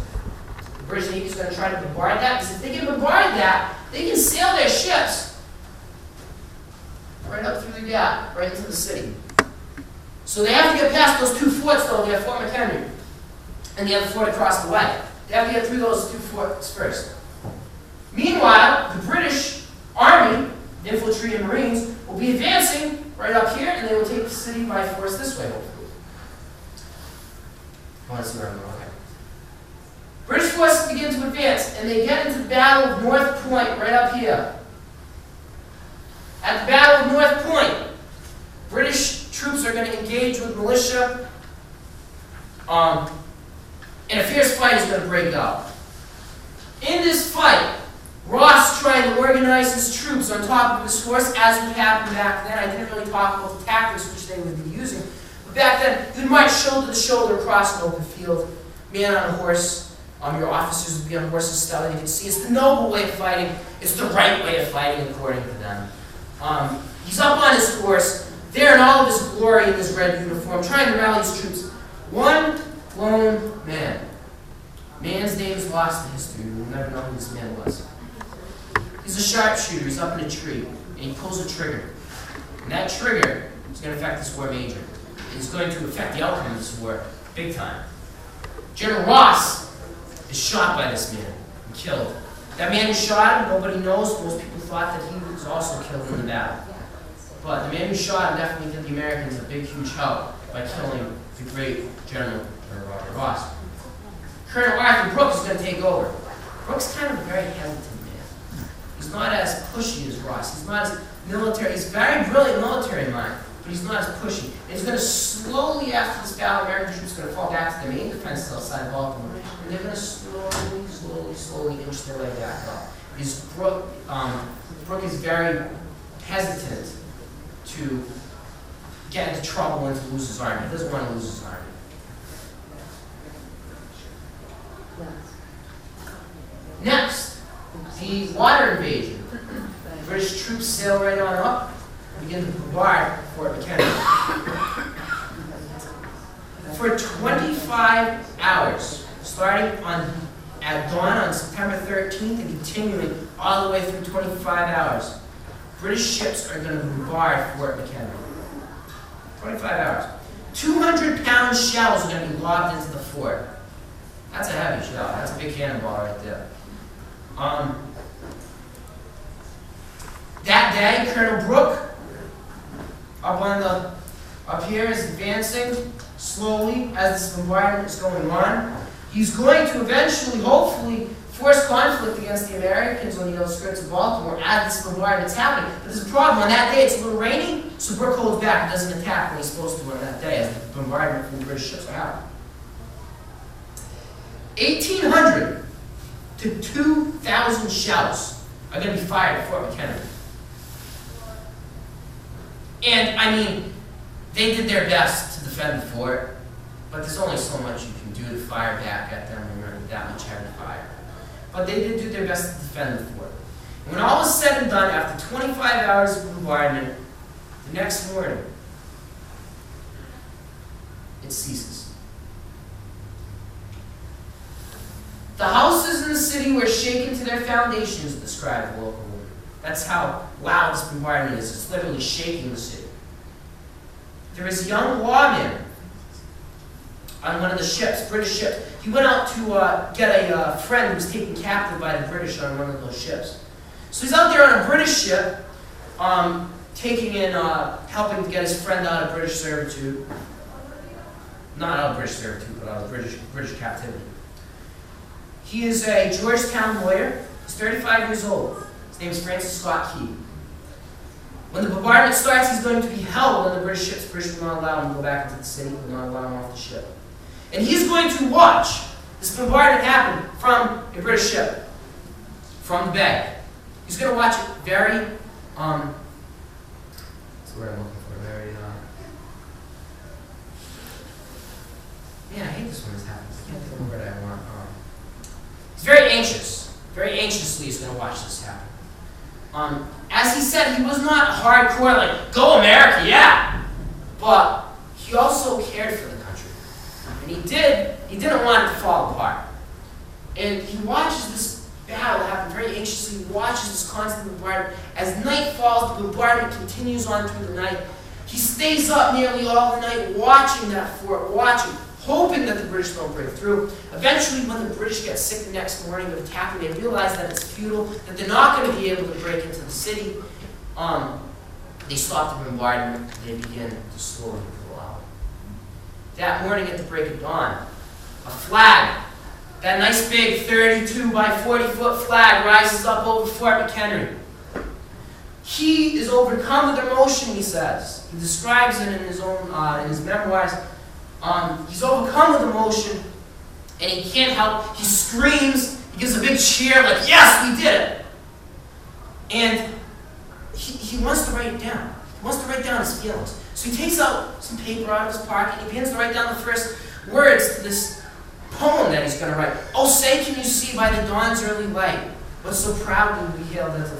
The British Navy is going to try to bombard that, because if they can bombard that, they can sail their ships right up through the gap, right into the city. So they have to get past those two forts, though. They have Fort McHenry and the other fort across the way. They have to get through those two forts first. Meanwhile, the British Army, infantry and Marines, will be advancing right up here, and they will take the city by force this way, hopefully. I want to see where I'm going. Okay. British forces begin to advance, and they get into the Battle of North Point right up here. At the Battle of North Point, British troops are going to engage with militia, and a fierce fight is going to break out. In this fight, Ross tried to organize his troops on top of his force, as would happen back then. I didn't really talk about the tactics which they would be using, but back then, you'd march shoulder to shoulder across an open field, man on a horse. Your officers would be on horses stallion. You can see it's the noble way of fighting. It's the right way of fighting, according to them. He's up on his horse, there in all of his glory in his red uniform, trying to rally his troops. One lone man. Man's name is lost to history. We'll never know who this man was. He's a sharpshooter. He's up in a tree, and he pulls a trigger. And that trigger is going to affect this war major. It's going to affect the outcome of this war big time. General Ross is shot by this man and killed. That man who shot him, nobody knows. Most people thought that he was also killed in the battle. But the man who shot him definitely did the Americans a big, huge help by killing the great General Robert Ross. Colonel Arthur Brooks is going to take over. Brooks is kind of a very hesitant man. He's not as pushy as Ross. He's not as military. He's a very brilliant military mind, but he's not as pushy. And he's going to slowly, after this battle, American troops are going to fall back to their main defenses outside of Baltimore. And they're going to slowly inch their way back up. Because Brooke is very hesitant to get into trouble and to lose his army. He doesn't want to lose his army. Next, the water invasion. British troops sail right on up and begin to bombard Fort McHenry. For 25 hours, starting at dawn on September 13th and continuing all the way through 25 hours, British ships are going to bombard Fort McHenry. 25 hours. 200-pound shells are going to be lobbed into the fort. That's a heavy shell. That's a big cannonball right there. That day, Colonel Brooke, up here, is advancing slowly as this bombardment is going on. He's going to eventually, hopefully, force conflict against the Americans on the outskirts of Baltimore as this bombardment is happening. But there's a problem. On that day, it's a little rainy, so Brooke holds back and doesn't attack when he's supposed to on that day as the bombardment from the British ships are happening. 1,800 to 2,000 shells are going to be fired at Fort McHenry. And, I mean, they did their best to defend the fort, but there's only so much you can do to fire back at them when you're under that much heavy fire. But they did do their best to defend the fort. And when all was said and done, after 25 hours of bombardment, the next morning, it ceases. The houses in the city were shaken to their foundations, described the local woman. That's how loud this bombardment is. It's literally shaking the city. There was a young lawman on one of the ships, British ships. He went out to get a friend who was taken captive by the British on one of those ships. So he's out there on a British ship, taking in, helping to get his friend out of British servitude. Not out of British servitude, but out of British captivity. He is a Georgetown lawyer. He's 35 years old. His name is Francis Scott Key. When the bombardment starts, he's going to be held on the British ships. The British will not allow him to go back into the city, will not allow him off the ship. And he's going to watch this bombardment happen from a British ship, from the bay. He's going to watch it very, what's the word I'm looking for, very, man, I hate this when this happens. I can't think of the word I want. He's very anxious. Very anxiously he's going to watch this happen. As he said, he was not hardcore, like, go America, yeah! But he also cared for the country. And he didn't want it to fall apart. And he watches this battle happen very anxiously. He watches this constant bombardment. As night falls, the bombardment continues on through the night. He stays up nearly all the night watching that fort, hoping that the British don't break through. Eventually, when the British get sick the next morning of attacking, they realize that it's futile, that they're not going to be able to break into the city. They stop the bombardment. They begin to slowly pull out. That morning at the break of dawn, a flag, that nice big 32 by 40 foot flag, rises up over Fort McHenry. He is overcome with emotion, he says. He describes it in his own, in his memoirs. He's overcome with emotion, and he can't help. He screams. He gives a big cheer, like, yes, we did it. And he wants to write it down. He wants to write down his feelings. So he takes out some paper out of his pocket, and he begins to write down the first words to this poem that he's going to write. Oh, say, can you see by the dawn's early light what so proudly we hailed as a...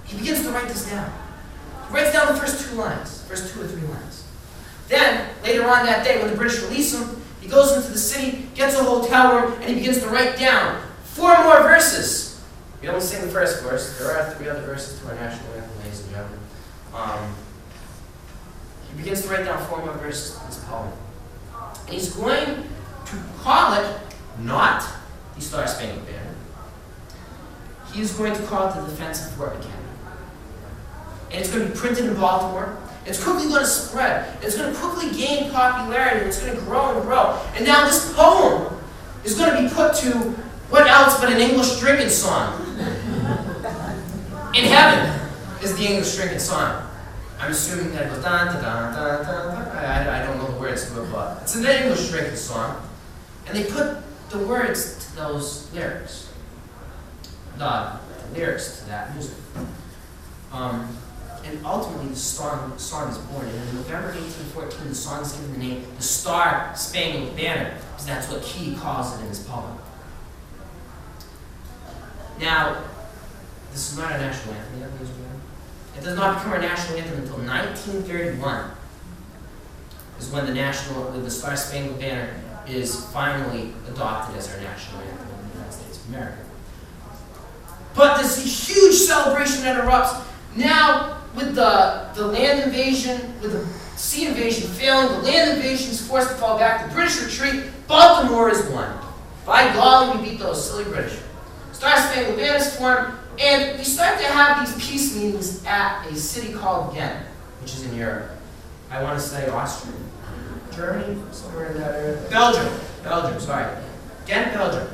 He begins to write this down. He writes down the first 2 lines, first 2 or 3 lines. Then, later on that day, when the British release him, he goes into the city, gets a hotel room, and he begins to write down 4 more verses. We only sing the first verse. There are 3 other verses to our national anthem, ladies and gentlemen. He begins to write down 4 more verses in this poem. And he's going to call it not the Star-Spangled Banner. He is going to call it the Defense of Fort McHenry. And it's going to be printed in Baltimore. It's quickly going to spread. It's going to quickly gain popularity. And it's going to grow and grow. And now this poem is going to be put to what else but an English drinking song? In Heaven is the English drinking song. I'm assuming that it goes da da da da da. I don't know the words to it, but it's an English drinking song. And they put the words to those lyrics. The lyrics to that music. And ultimately, the song is born. And in November 1814, the song is given the name The Star-Spangled Banner, because that's what Key calls it in his poem. Now, this is not our national anthem yet, ladies and gentlemen. It does not become our national anthem until 1931, is when the Star-Spangled Banner is finally adopted as our national anthem in the United States of America. But there's a huge celebration that erupts. Now, with the land invasion, with the sea invasion failing, the land invasion is forced to fall back, the British retreat, Baltimore is won. By golly, we beat those silly British. Star-Spangled Banner is formed, and we start to have these peace meetings at a city called Ghent, which is in Europe. I want to say Austria, Germany, somewhere in that area. Belgium, sorry. Ghent, Belgium.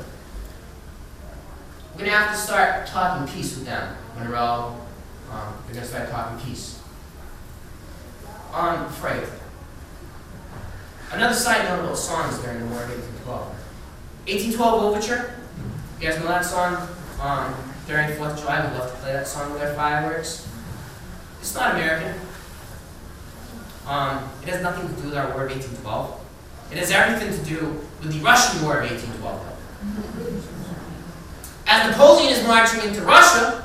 We're going to have to start talking peace with them. Monroe, we're going to start talking peace. Afraid. Another side note about songs during the War of 1812. 1812 Overture. You guys know that song? During 4th of July, we love to play that song with our fireworks. It's not American. It has nothing to do with our War of 1812. It has everything to do with the Russian War of 1812. As Napoleon is marching into Russia,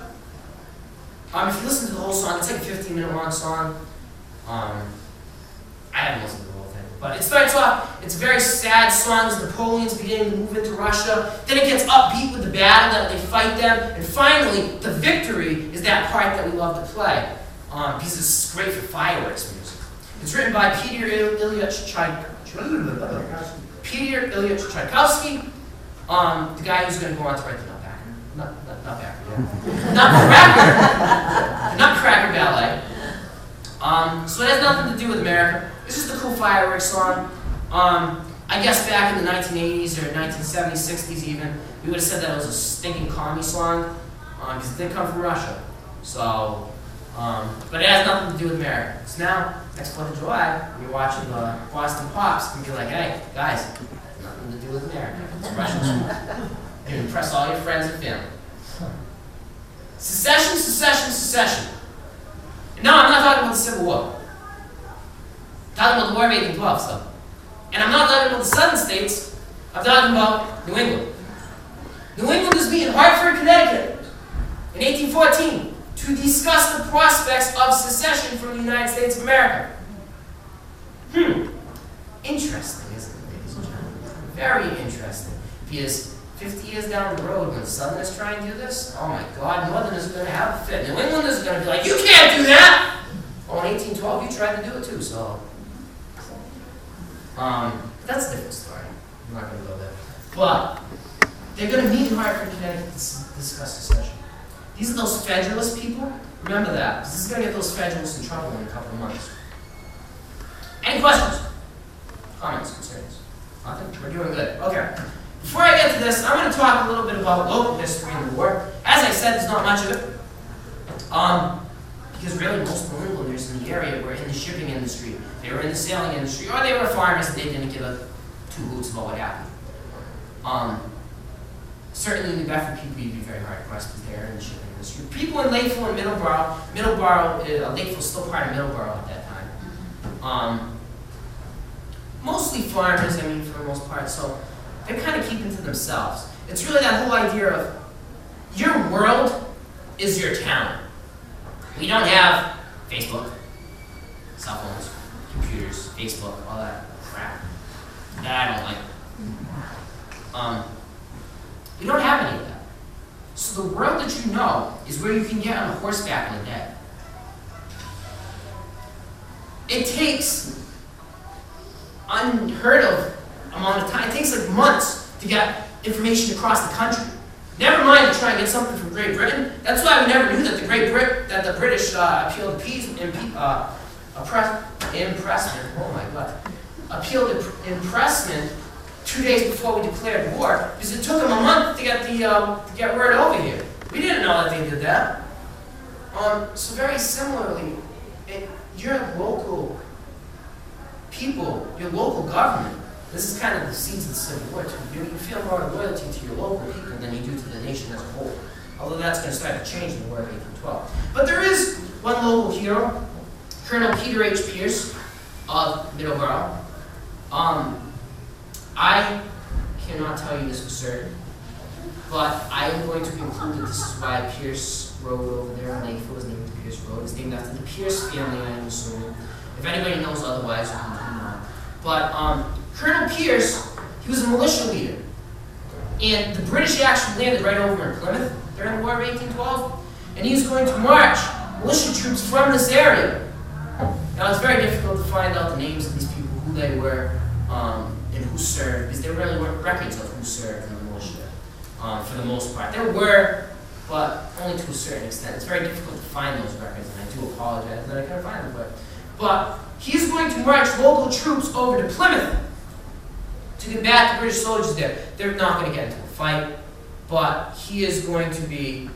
if you listen to the whole song, it's like a 15-minute long song. I haven't listened to the whole thing, But it starts off, it's a very sad song as Napoleon's beginning to move into Russia. Then it gets upbeat with the battle, that they fight them. And finally, the victory is that part that we love to play. Because it's great for fireworks music. It's written by Peter Ilyich Tchaikovsky, the guy who's going to go on to write the Nutcracker Ballet. So it has nothing to do with America. It's just a cool fireworks song. I guess back in the 1980s or 1970s, 60s even, we would have said that it was a stinking commie song because it did come from Russia. So, but it has nothing to do with America. So now, next 4th of July, you're watching the Boston Pops and be like, hey, guys, nothing to do with America. It's a Russian song. You impress all your friends and family. Secession, secession, secession. No, I'm not talking about the Civil War. I'm talking about the War of 1812 stuff. And I'm not talking about the Southern states. I'm talking about New England. New England is meeting Hartford, Connecticut in 1814 to discuss the prospects of secession from the United States of America. Interesting, isn't it, ladies and gentlemen? Very interesting. Because 50 years down the road, when Southerners try and do this, oh my God, Northerners are going to have a fit. New Englanders are going to be like, you can't do that! Oh, in 1812, you tried to do it too, so. That's a different story. I'm not going to go there. But they're going to meet in Hartford, Connecticut to discuss secession. These are those Federalist people. Remember that, because this is going to get those Federalists in trouble in a couple of months. Any questions? Comments, concerns? Nothing? We're doing good. Okay. Before I get to this, I'm going to talk a little bit about local history in the war. As I said, there's not much of it. Because really most New Englanders in the area were in the shipping industry, they were in the sailing industry, or they were farmers and they didn't give a two hoots about what happened. Certainly New Bedford people would be very hard pressed because they were in the shipping industry. People in Lakeville and Middleborough, Lakeville's still part of Middleborough at that time. Mostly farmers, I mean, for the most part, so they're kind of keeping to themselves. It's really that whole idea of your world is your town. We don't have Facebook, cell phones, computers, Facebook, all that crap that I don't like. We don't have any of that. So the world that you know is where you can get on a horseback in a day. It takes unheard of amount of time. It takes like months to get information across the country. Never mind to try and get something from Great Britain. That's why we never knew that the British appealed impressment 2 days before we declared war, because it took them a month to get word over here. We didn't know that they did that. So very similarly, your local people, your local government. This is kind of the seeds of the Civil War too. You feel more loyalty to your local people than you do to the nation as a whole. Although that's going to start to change in the War of 1812. But there is one local hero, Colonel Peter H. Pierce of Middleborough. I cannot tell you this for certain, but I am going to conclude that this is why Pierce Road over there in Lakeville is named Pierce Road. It's named after the Pierce family, I am assuming. If anybody knows otherwise, you can know. But Colonel Pierce, he was a militia leader. And the British actually landed right over in Plymouth during the War of 1812. And he was going to march militia troops from this area. Now it's very difficult to find out the names of these people, who they were, and who served, because there really weren't records of who served in the militia, for the most part. There were, but only to a certain extent. It's very difficult to find those records, and I do apologize that I can't find them. But he's going to march local troops over to Plymouth to combat the British soldiers there. They're not going to get into a fight, but he is going to be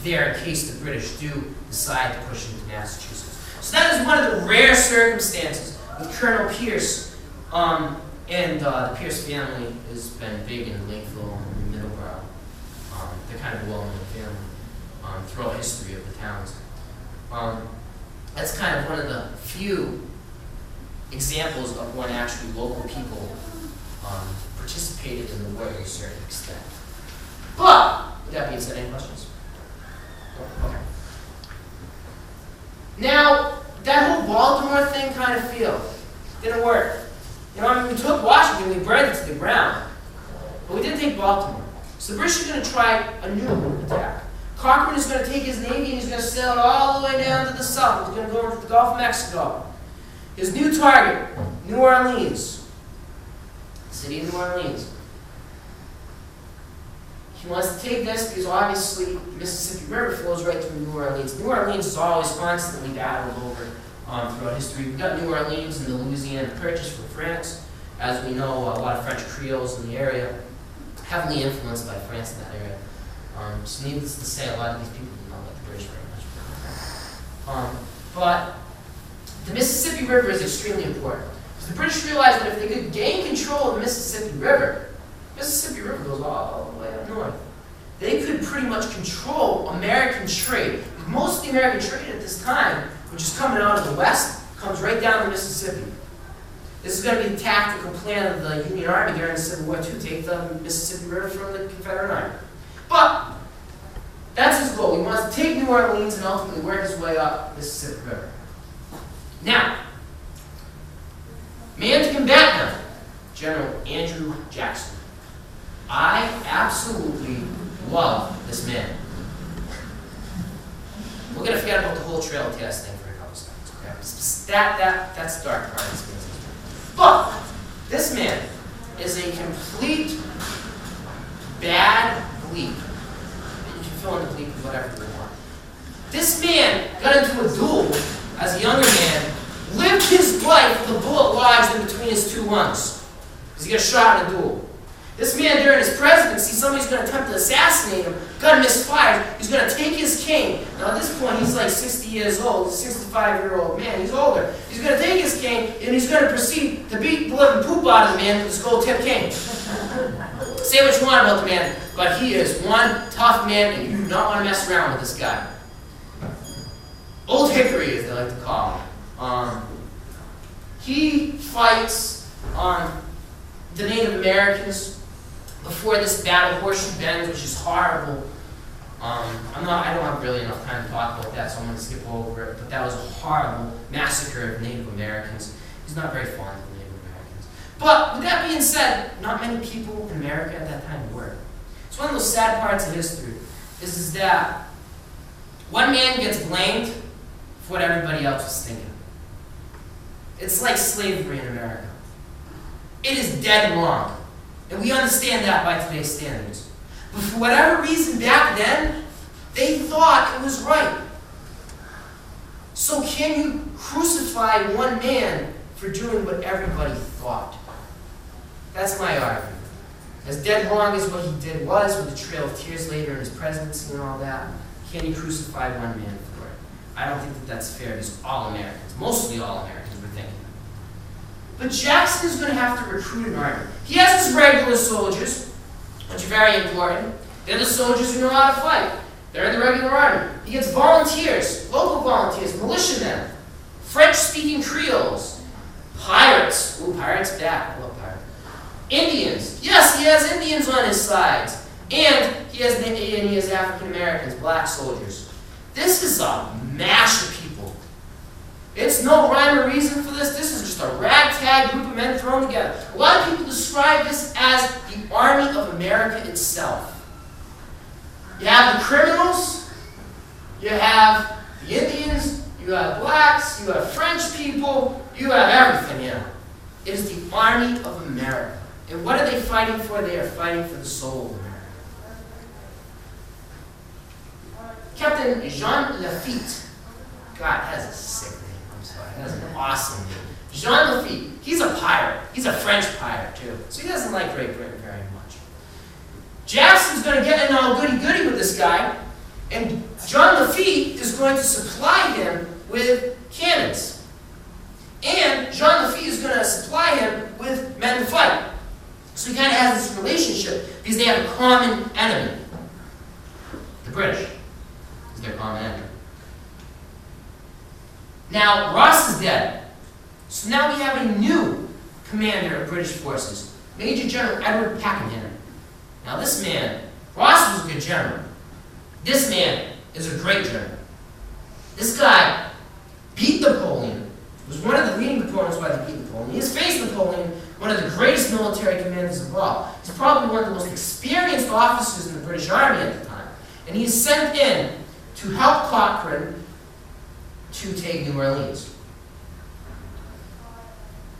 there in case the British do decide to push into Massachusetts. So that is one of the rare circumstances with Colonel Pierce, and the Pierce family has been big in Lakeville and Middleborough. They're kind of a well-known family throughout history of the towns. That's kind of one of the few examples of when actually local people participated in the war to a certain extent. But, with that being said, any questions? Okay. Now, that whole Baltimore thing kind of didn't work. You know, I mean, we took Washington, we burned it to the ground. But we didn't take Baltimore. So the British are going to try a new attack. Cochran is going to take his navy and he's going to sail it all the way down to the south. He's going to go into the Gulf of Mexico. His new target, New Orleans. The city of New Orleans. He wants to take this because obviously the Mississippi River flows right through New Orleans. New Orleans is always constantly battled over throughout history. We've got New Orleans and the Louisiana Purchase from France. As we know, a lot of French Creoles in the area, heavily influenced by France in that area. So needless to say, a lot of these people do not like the British very much. But the Mississippi River is extremely important. Because the British realized that if they could gain control of the Mississippi River goes all the way up north. They could pretty much control American trade. Most of the American trade at this time, which is coming out of the west, comes right down the Mississippi. This is going to be the tactical plan of the Union Army during the Civil War to take the Mississippi River from the Confederate Army. But that's his goal. He wants to take New Orleans and ultimately work his way up the Mississippi River. Now, man to combat him, General Andrew Jackson. I absolutely love this man. We're going to forget about the whole Trail of Tears thing for a couple seconds. Okay? That's the dark part of this business. But this man is a complete bad bleep. You can fill in the bleep with whatever you want. This man got into a duel as a younger man, lived his life with a bullet lodged in between his two lungs because he got shot in a duel. This man, during his presidency, somebody's going to attempt to assassinate him, gun misfired, he's going to take his cane. Now at this point, he's like 60 years old, he's a 65-year-old man, he's older. He's going to take his cane, and he's going to proceed to beat the living poop out of the man with his gold-tipped cane. Say what you want about the man, but he is one tough man, and you do not want to mess around with this guy. Old Hickory, as they like to call him. He fights the Native Americans before this battle, Horseshoe Bend, which is horrible. I don't have really enough time to talk about that, so I'm going to skip over it. But that was a horrible massacre of Native Americans. He's not very fond of the Native Americans. But with that being said, not many people in America at that time were. It's one of those sad parts of history, is that one man gets blamed for what everybody else was thinking. It's like slavery in America. It is dead wrong. And we understand that by today's standards. But for whatever reason back then, they thought it was right. So can you crucify one man for doing what everybody thought? That's my argument. As dead wrong as what he did was with the Trail of Tears later in his presidency and all that, can you crucify one man for it? I don't think that that's fair because all Americans, mostly all Americans, were thinking. But Jackson is going to have to recruit an army. He has his regular soldiers, which are very important. They're the soldiers who know how to fight. They're in the regular army. He gets volunteers, local volunteers, militiamen, French-speaking Creoles, pirates. Ooh, pirates back. I love pirates. Indians. Yes, he has Indians on his sides. And he has African Americans, black soldiers. This is a mash of people. It's no rhyme or reason for this. This is just a ragtag group of men thrown together. A lot of people describe this as the Army of America itself. You have the criminals, you have the Indians, you have blacks, you have French people, you have everything here. It is the Army of America. And what are they fighting for? They are fighting for the soul of America. Captain Jean Lafitte. God, that is a sick name. I'm sorry. That is an awesome name. Jean Lafitte. He's a pirate. He's a French pirate, too. So he doesn't like Great Britain very much. Jackson's going to get in all goody-goody with this guy, and Jean Lafitte is going to supply him with cannons. And Jean Lafitte is going to supply him with men to fight. So he kind of has this relationship because they have a common enemy. The British is their common enemy. Now, Ross is dead. So now we have a new commander of British forces, Major General Edward Pakenham. Now this man, Ross was a good general. This man is a great general. This guy beat Napoleon, was one of the leading proponents why they beat Napoleon. He has faced Napoleon, one of the greatest military commanders of all. He's probably one of the most experienced officers in the British Army at the time. And he is sent in to help Cochran to take New Orleans.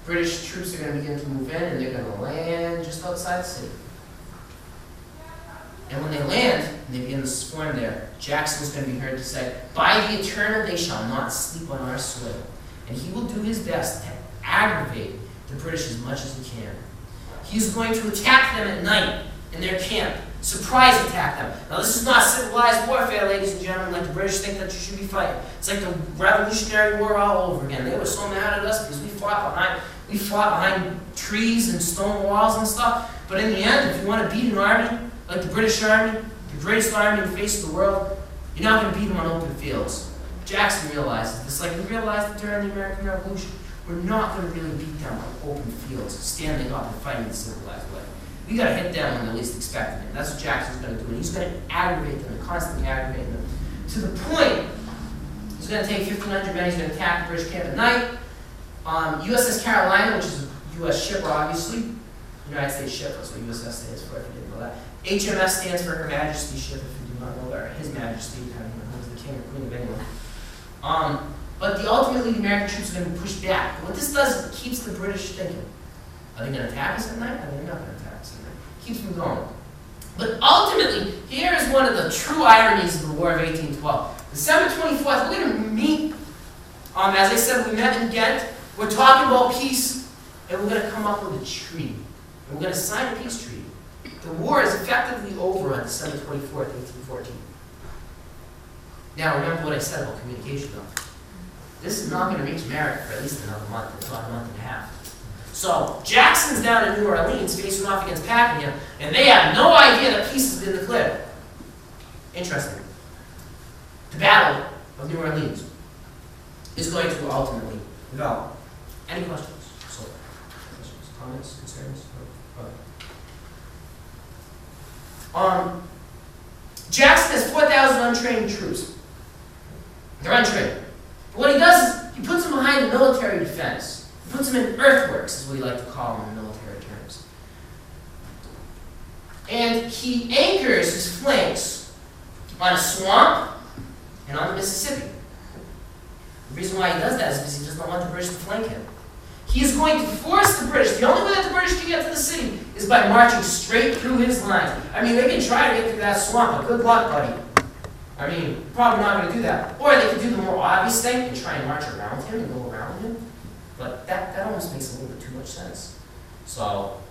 British troops are going to begin to move in, and they're going to land just outside the city. And when they land, and they begin to swarm there, Jackson is going to be heard to say, "By the eternal, they shall not sleep on our soil." And he will do his best to aggravate the British as much as he can. He's going to attack them at night in their camp, surprise attack them. Now this is not civilized warfare, ladies and gentlemen, like the British think that you should be fighting. It's like the Revolutionary War all over again. They were so mad at us because we fought behind trees and stone walls and stuff. But in the end, if you want to beat an army, like the British Army, the greatest army in the face of the world, you're not going to beat them on open fields. Jackson realizes this, like we realized it during the American Revolution. We're not going to really beat them on open fields, standing up and fighting the civilized way. We got to hit them when they're least expecting it. That's what Jackson's going to do. And he's going to aggravate them and constantly aggravate them to the point he's going to take 1,500 men. He's going to attack the British camp at night. USS Carolina, which is a U.S. shipper, obviously. United States ship, that's what USS stands for, if you didn't know that. HMS stands for Her Majesty's ship, if you do not know that, or His Majesty, depending on who's the king or queen of England. But ultimately, the American troops are going to be pushed back. But what this does is it keeps the British thinking. Are they going to attack us at night? Are they not going to attack us at night? Keeps them going. But ultimately, here is one of the true ironies of the War of 1812. December 24th, we're going to meet, as I said, we met in Ghent. We're talking about peace, and we're going to come up with a treaty. And we're going to sign a peace treaty. The war is effectively over on December 24th, 1814. Now, remember what I said about communication, though. This is not going to reach America for at least another month, if not a month and a half. So, Jackson's down in New Orleans facing off against Pakenham, and they have no idea that peace has been declared. Interesting. The Battle of New Orleans is going to ultimately develop. Any questions? So, questions, comments, concerns? Jackson has 4,000 untrained troops. They're untrained. But what he does is he puts them behind the military defense. He puts them in earthworks, is what we like to call them in military terms. And he anchors his flanks on a swamp and on the Mississippi. The reason why he does that is because he does not want the British to flank him. He is going to force the British. The only way that the British can get to the city is by marching straight through his lines. I mean, they can try to get through that swamp, but good luck, buddy. I mean, probably not going to do that. Or they could do the more obvious thing and try and march around him and go around him. But that almost makes a little bit too much sense. So,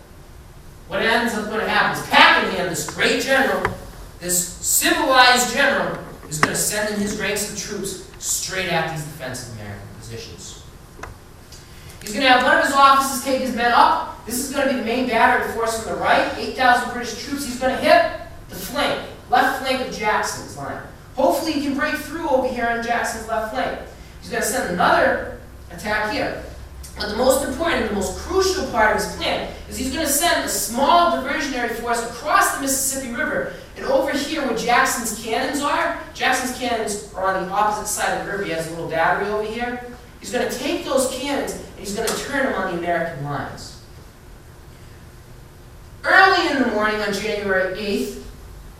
what ends up going to happen is Pakenham, this great general, this civilized general, is going to send in his ranks of troops straight at these defensive American positions. He's going to have one of his officers take his men up. This is going to be the main battering force on the right, 8,000 British troops. He's going to hit the flank, left flank of Jackson's line. Hopefully he can break through over here on Jackson's left flank. He's going to send another attack here. But the most important and the most crucial part of his plan is he's going to send a small diversionary force across the Mississippi River and over here where Jackson's cannons are. Jackson's cannons are on the opposite side of the river. He has a little battery over here. He's going to take those cannons and he's going to turn them on the American lines. Early in the morning on January 8th,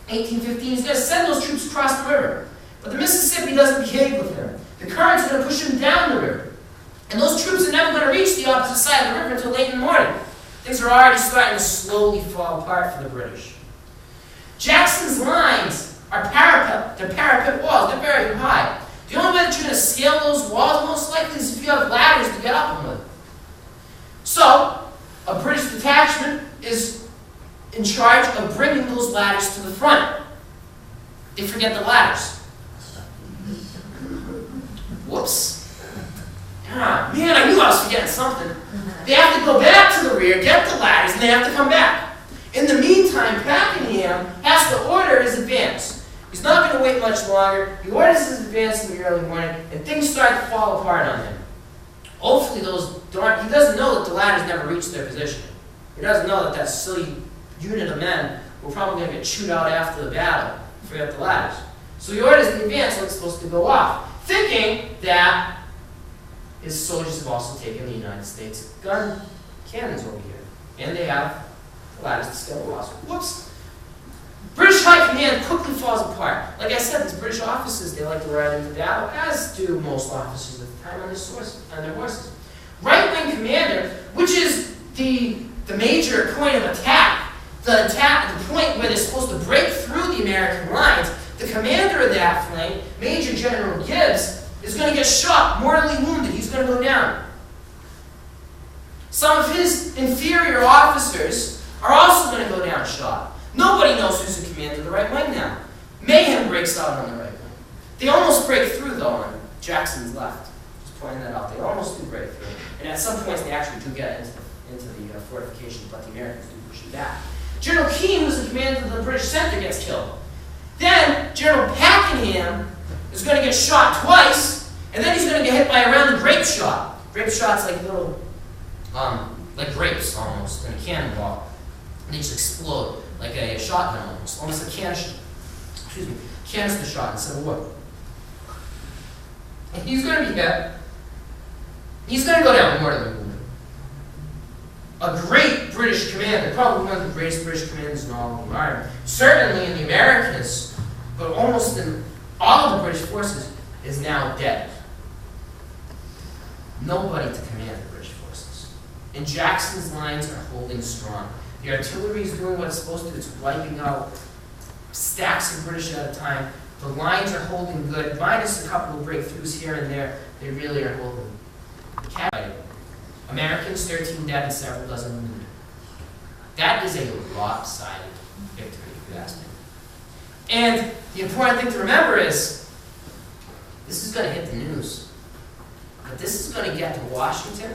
1815, he's going to send those troops across the river. But the Mississippi doesn't behave with him. The currents are going to push him down the river. And those troops are never going to reach the opposite side of the river until late in the morning. Things are already starting to slowly fall apart for the British. Jackson's lines are parapet. They're parapet walls. They're very high. The only way that you're going to scale those walls most likely is if you have ladders to get up them with. So, a British detachment is in charge of bringing those ladders to the front. They forget the ladders. Whoops. Ah, man, I knew I was forgetting something. They have to go back to the rear, get the ladders, and they have to come back. In the meantime, Pakenham has to order his advance. He's not going to wait much longer. He orders his advance in the early morning, and things start to fall apart on him. Hopefully he doesn't know that the ladders never reached their position. He doesn't know that that silly unit of men were probably going to get chewed out after the battle and forget the ladders. So he orders the advance when it's supposed to go off, thinking that his soldiers have also taken the United States gun cannons over here. And they have allowed us to scale the walls. Whoops! British High Command quickly falls apart. Like I said, these British officers, they like to ride into battle, as do most officers at the time on their horses. Right-wing commander, which is the major point of attack, the point where they're supposed to break through the American lines, the commander of that flank, Major General Gibbs, is going to get shot, mortally wounded. He's going to go down. Some of his inferior officers are also going to go down shot. Nobody knows who's the commander of the right wing now. Mayhem breaks out on the right wing. They almost break through, though, on Jackson's left. Just pointing that out. They almost do break through. And at some points, they actually do get into the fortifications, but the Americans do push them back. General Keane, who's the commander of the British center, gets killed. Then, General Pakenham is going to get shot twice, and then he's going to get hit by a round of grape shot. Grape shot's like little, like grapes almost, in a cannonball. And they just explode like a shotgun almost a canister shot in Civil War. And he's going to be hit. He's going to go down mortally wounded. A great British commander, probably one of the greatest British commanders in all of the Army. Certainly in the Americas, but almost in all of the British forces, is now dead. Nobody to command the British forces. And Jackson's lines are holding strong. The artillery is doing what it's supposed to. It's wiping out stacks of British at a time. The lines are holding good, minus a couple of breakthroughs here and there. They really are holding. Americans, 13 dead and several dozen wounded. That is a lopsided victory, if you ask me. And the important thing to remember is, this is going to hit the news. But this is going to get to Washington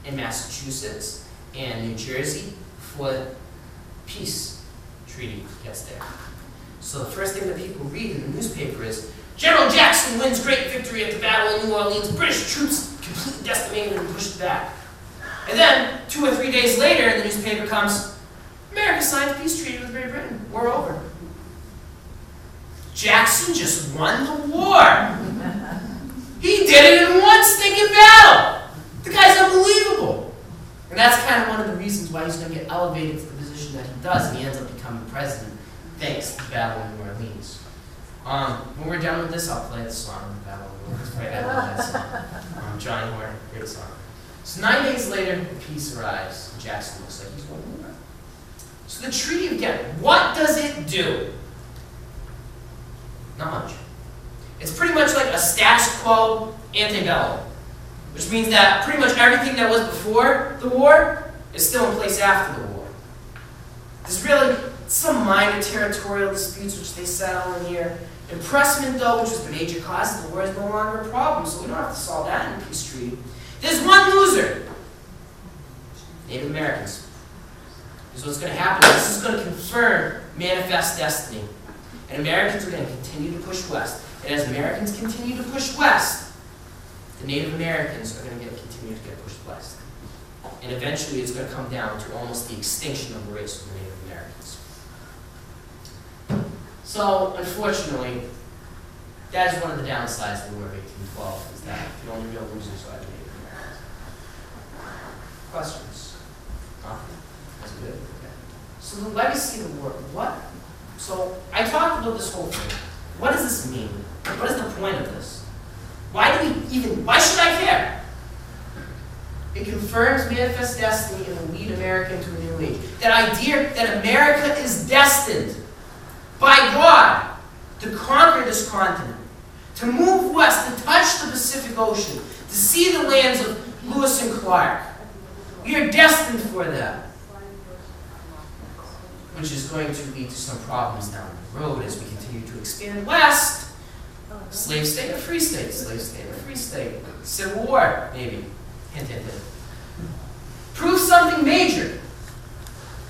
and Massachusetts and New Jersey before the peace treaty gets there. So the first thing that people read in the newspaper is, General Jackson wins great victory at the Battle of New Orleans. British troops completely decimated and pushed back. And then, 2 or 3 days later, in the newspaper comes, America signed a peace treaty with Great Britain. War over. Jackson just won the war. He did it in one stinking battle. The guy's unbelievable. And that's kind of one of the reasons why he's going to get elevated to the position that he does, and he ends up becoming president, thanks to the Battle of New Orleans. When we're done with this, I'll play the song, The Battle of New Orleans. I love that song. Johnny Horn, great song. So 9 days later, the peace arrives, and Jackson looks like he's going to war. So the Treaty of Ghent, what does it do? Not much. It's pretty much like a status quo antebellum, which means that pretty much everything that was before the war is still in place after the war. There's really some minor territorial disputes which they settle in here. Impressment, though, which was the major cause of the war, is no longer a problem, so we don't have to solve that in the peace treaty. There's one loser. Native Americans. This is what's going to happen. This is going to confirm manifest destiny. And Americans are going to continue to push west. And as Americans continue to push west, the Native Americans are going to continue to get pushed west. And eventually it's going to come down to almost the extinction of the race of the Native Americans. So, unfortunately, that is one of the downsides of the War of 1812, is that the only real losers are the Native Americans. Questions? Nothing? That's good? Okay. So the legacy of the war, what? So, I talked about this whole thing. What does this mean? What is the point of this? Why should I care? It confirms manifest destiny and will lead America into a new age. That idea that America is destined by God to conquer this continent, to move west, to touch the Pacific Ocean, to see the lands of Lewis and Clark. We are destined for that. Which is going to lead to some problems down the road as we continue to expand west. Slave state or free state? Slave state or free state? Civil War, maybe. Hint, hint, hint. Prove something major.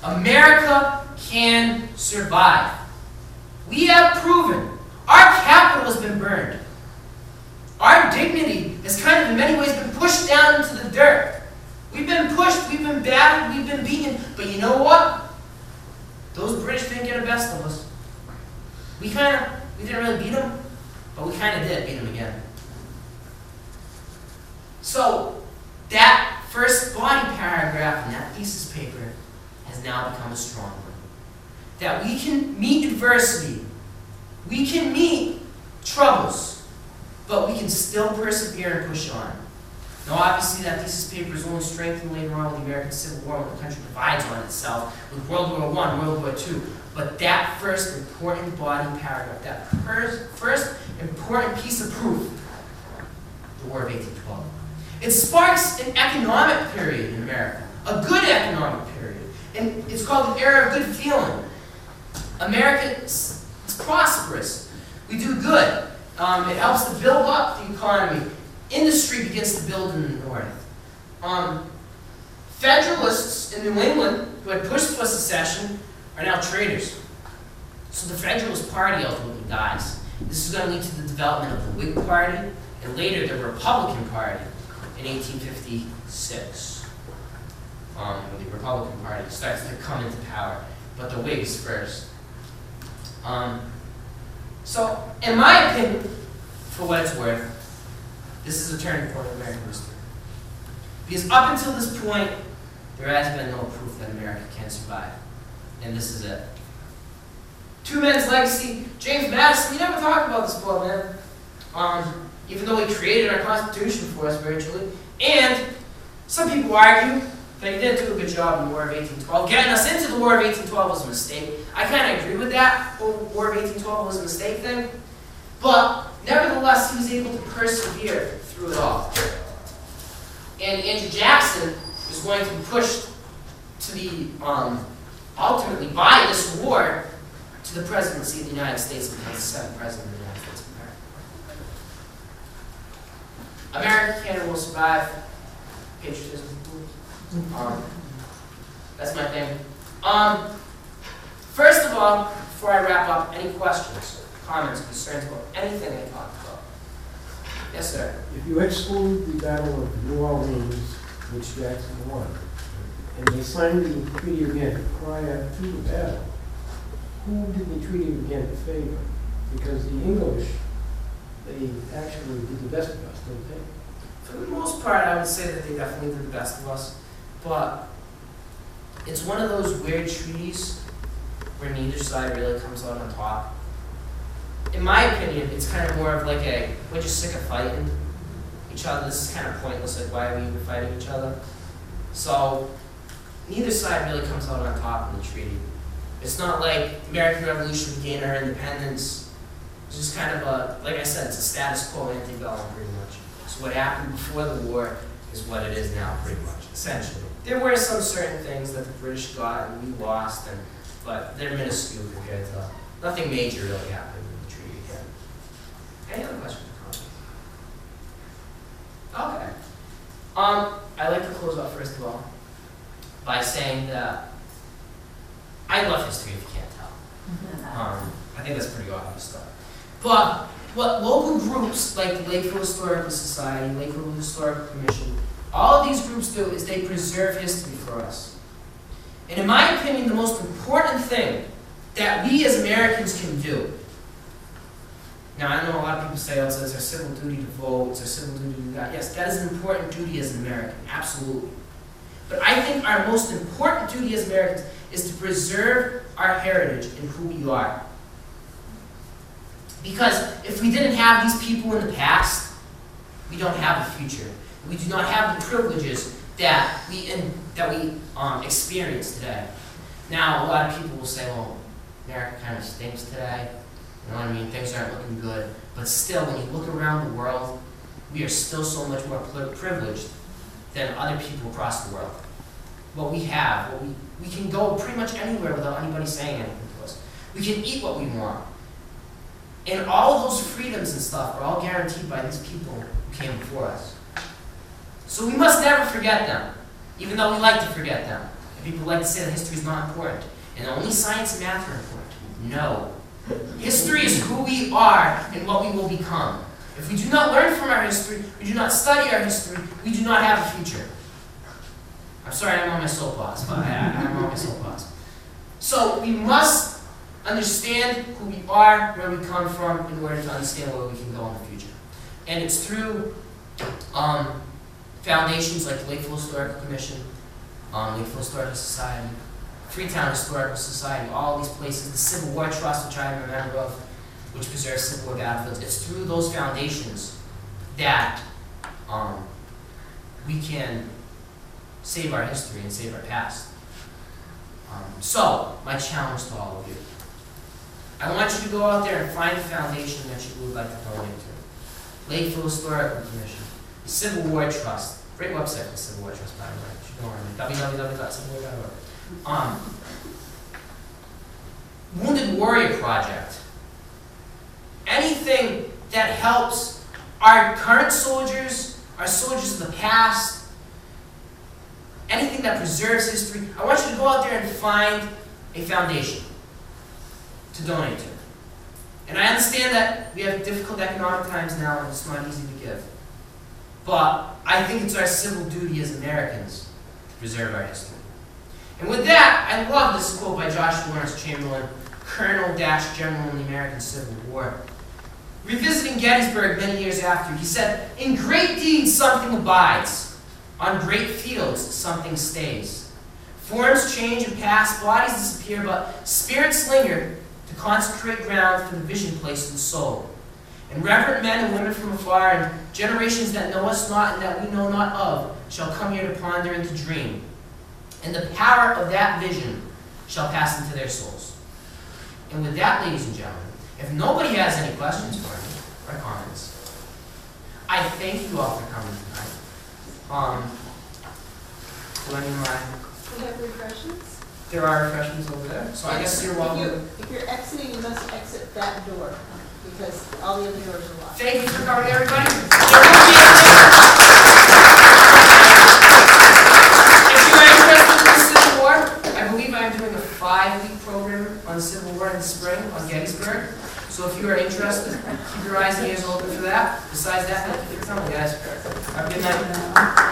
America can survive. We have proven. Our capital has been burned. Our dignity has kind of in many ways been pushed down into the dirt. We've been pushed, we've been battered, we've been beaten. But you know what? Those British didn't get the best of us. We didn't really beat them, but we kind of did beat them again. So that first body paragraph in that thesis paper has now become a strong one. That we can meet adversity, we can meet troubles, but we can still persevere and push on. Now obviously that thesis paper is only strengthened later on with the American Civil War, when the country divides on itself, with World War I, World War II. But that first important body paragraph, that first important piece of proof, the War of 1812. It sparks an economic period in America, a good economic period. And it's called an era of good feeling. America is prosperous. We do good. It helps to build up the economy. Industry begins to build in the North. Federalists in New England, who had pushed for secession, are now traitors. So the Federalist Party ultimately dies. This is going to lead to the development of the Whig Party, and later the Republican Party in 1856. When the Republican Party starts to come into power, but the Whigs first. So, in my opinion, for what it's worth, this is a turning point in American history. Because up until this point, there has been no proof that America can survive. And this is it. Two men's legacy. James Madison, we never talk about this book, man. Even though he created our Constitution for us virtually. And some people argue that he didn't do a good job in the War of 1812. Getting us into the War of 1812 was a mistake. I kind of agree with that. The War of 1812 was a mistake thing. But nevertheless, he was able to persevere through it all. And Andrew Jackson is going to be pushed to the, ultimately by this war, to the presidency of the United States, and becomes the seventh president of the United States of America. America, Canada will survive. Patriotism. That's my thing. First of all, before I wrap up, any questions, comments, concerns about anything I talked about? Yes, sir. If you exclude the Battle of New Orleans, which Jackson won, and they signed the treaty again prior to the battle, who did the treaty again favor? Because the English, they actually did the best of us, didn't they? For the most part, I would say that they definitely did the best of us. But it's one of those weird treaties where neither side really comes out on top. In my opinion, it's kind of more of like a, we're just sick of fighting each other. This is kind of pointless, like why are we even fighting each other? So neither side really comes out on top in the treaty. It's not like the American Revolution began our independence. It's just kind of a, like I said, it's a status quo antebellum pretty much. So what happened before the war is what it is now pretty much, essentially. There were some certain things that the British got and we lost, but they're minuscule compared to nothing major really happened in the treaty again. Any other questions or comments? Okay. I'd like to close out first of all by saying that I love history, if you can't tell. I think that's pretty obvious stuff. But what local groups like the Lakeville Historical Society, Lakeville Historical Commission, all of these groups do is they preserve history for us. And in my opinion, the most important thing that we as Americans can do, now I know a lot of people say, oh, it's our civil duty to vote, it's our civil duty to do that. Yes, that is an important duty as an American, absolutely. But I think our most important duty as Americans is to preserve our heritage and who we are. Because if we didn't have these people in the past, we don't have a future. We do not have the privileges that we experience today. Now, a lot of people will say, well, America kind of stinks today. You know what I mean? Things aren't looking good. But still, when you look around the world, we are still so much more privileged than other people across the world. What we have, we can go pretty much anywhere without anybody saying anything to us. We can eat what we want. And all of those freedoms and stuff are all guaranteed by these people who came before us. So we must never forget them, even though we like to forget them. And people like to say that history is not important, and only science and math are important. No. History is who we are and what we will become. If we do not learn from our history, we do not study our history, we do not have a future. I'm sorry, I'm on my soapbox, but I'm on my soapbox. So we must understand who we are, where we come from, in order to understand where we can go in the future. And it's through foundations like the Lakeville Historical Commission, Lakeville Historical Society, Freetown Historical Society, all these places, the Civil War Trust, which I am a member of, which preserves Civil War battlefields. It's through those foundations that we can save our history and save our past. So, my challenge to all of you. I want you to go out there and find a foundation that you would like to donate to. Lakeville Historical Commission, the Civil War Trust. Great website for the Civil War Trust, by the way. You should go on www.civilwar.org. Wounded Warrior Project. Anything that helps our current soldiers, our soldiers of the past, anything that preserves history. I want you to go out there and find a foundation to donate to. And I understand that we have difficult economic times now and it's not easy to give. But I think it's our civil duty as Americans to preserve our history. And with that, I love this quote by Joshua Lawrence Chamberlain, Colonel-General in the American Civil War. Revisiting Gettysburg many years after, he said, "In great deeds something abides. On great fields something stays. Forms change and pass, bodies disappear, but spirits linger to consecrate ground for the vision placed in the soul. And reverent men and women from afar, and generations that know us not and that we know not of, shall come here to ponder and to dream. And the power of that vision shall pass into their souls." And with that, ladies and gentlemen, if nobody has any questions for me or comments, I thank you all for coming tonight. Do any of my... We have refreshments. There are refreshments over there, so I guess you're welcome. If you're exiting, you must exit that door, because all the other doors are locked. Thank you for coming, everybody. If you are interested in the Civil War, I believe I am doing a 5-week program on the Civil War in the spring on Gettysburg. So if you are interested, keep your eyes and ears open for that. Besides that, thank you for coming, guys. Have a good night.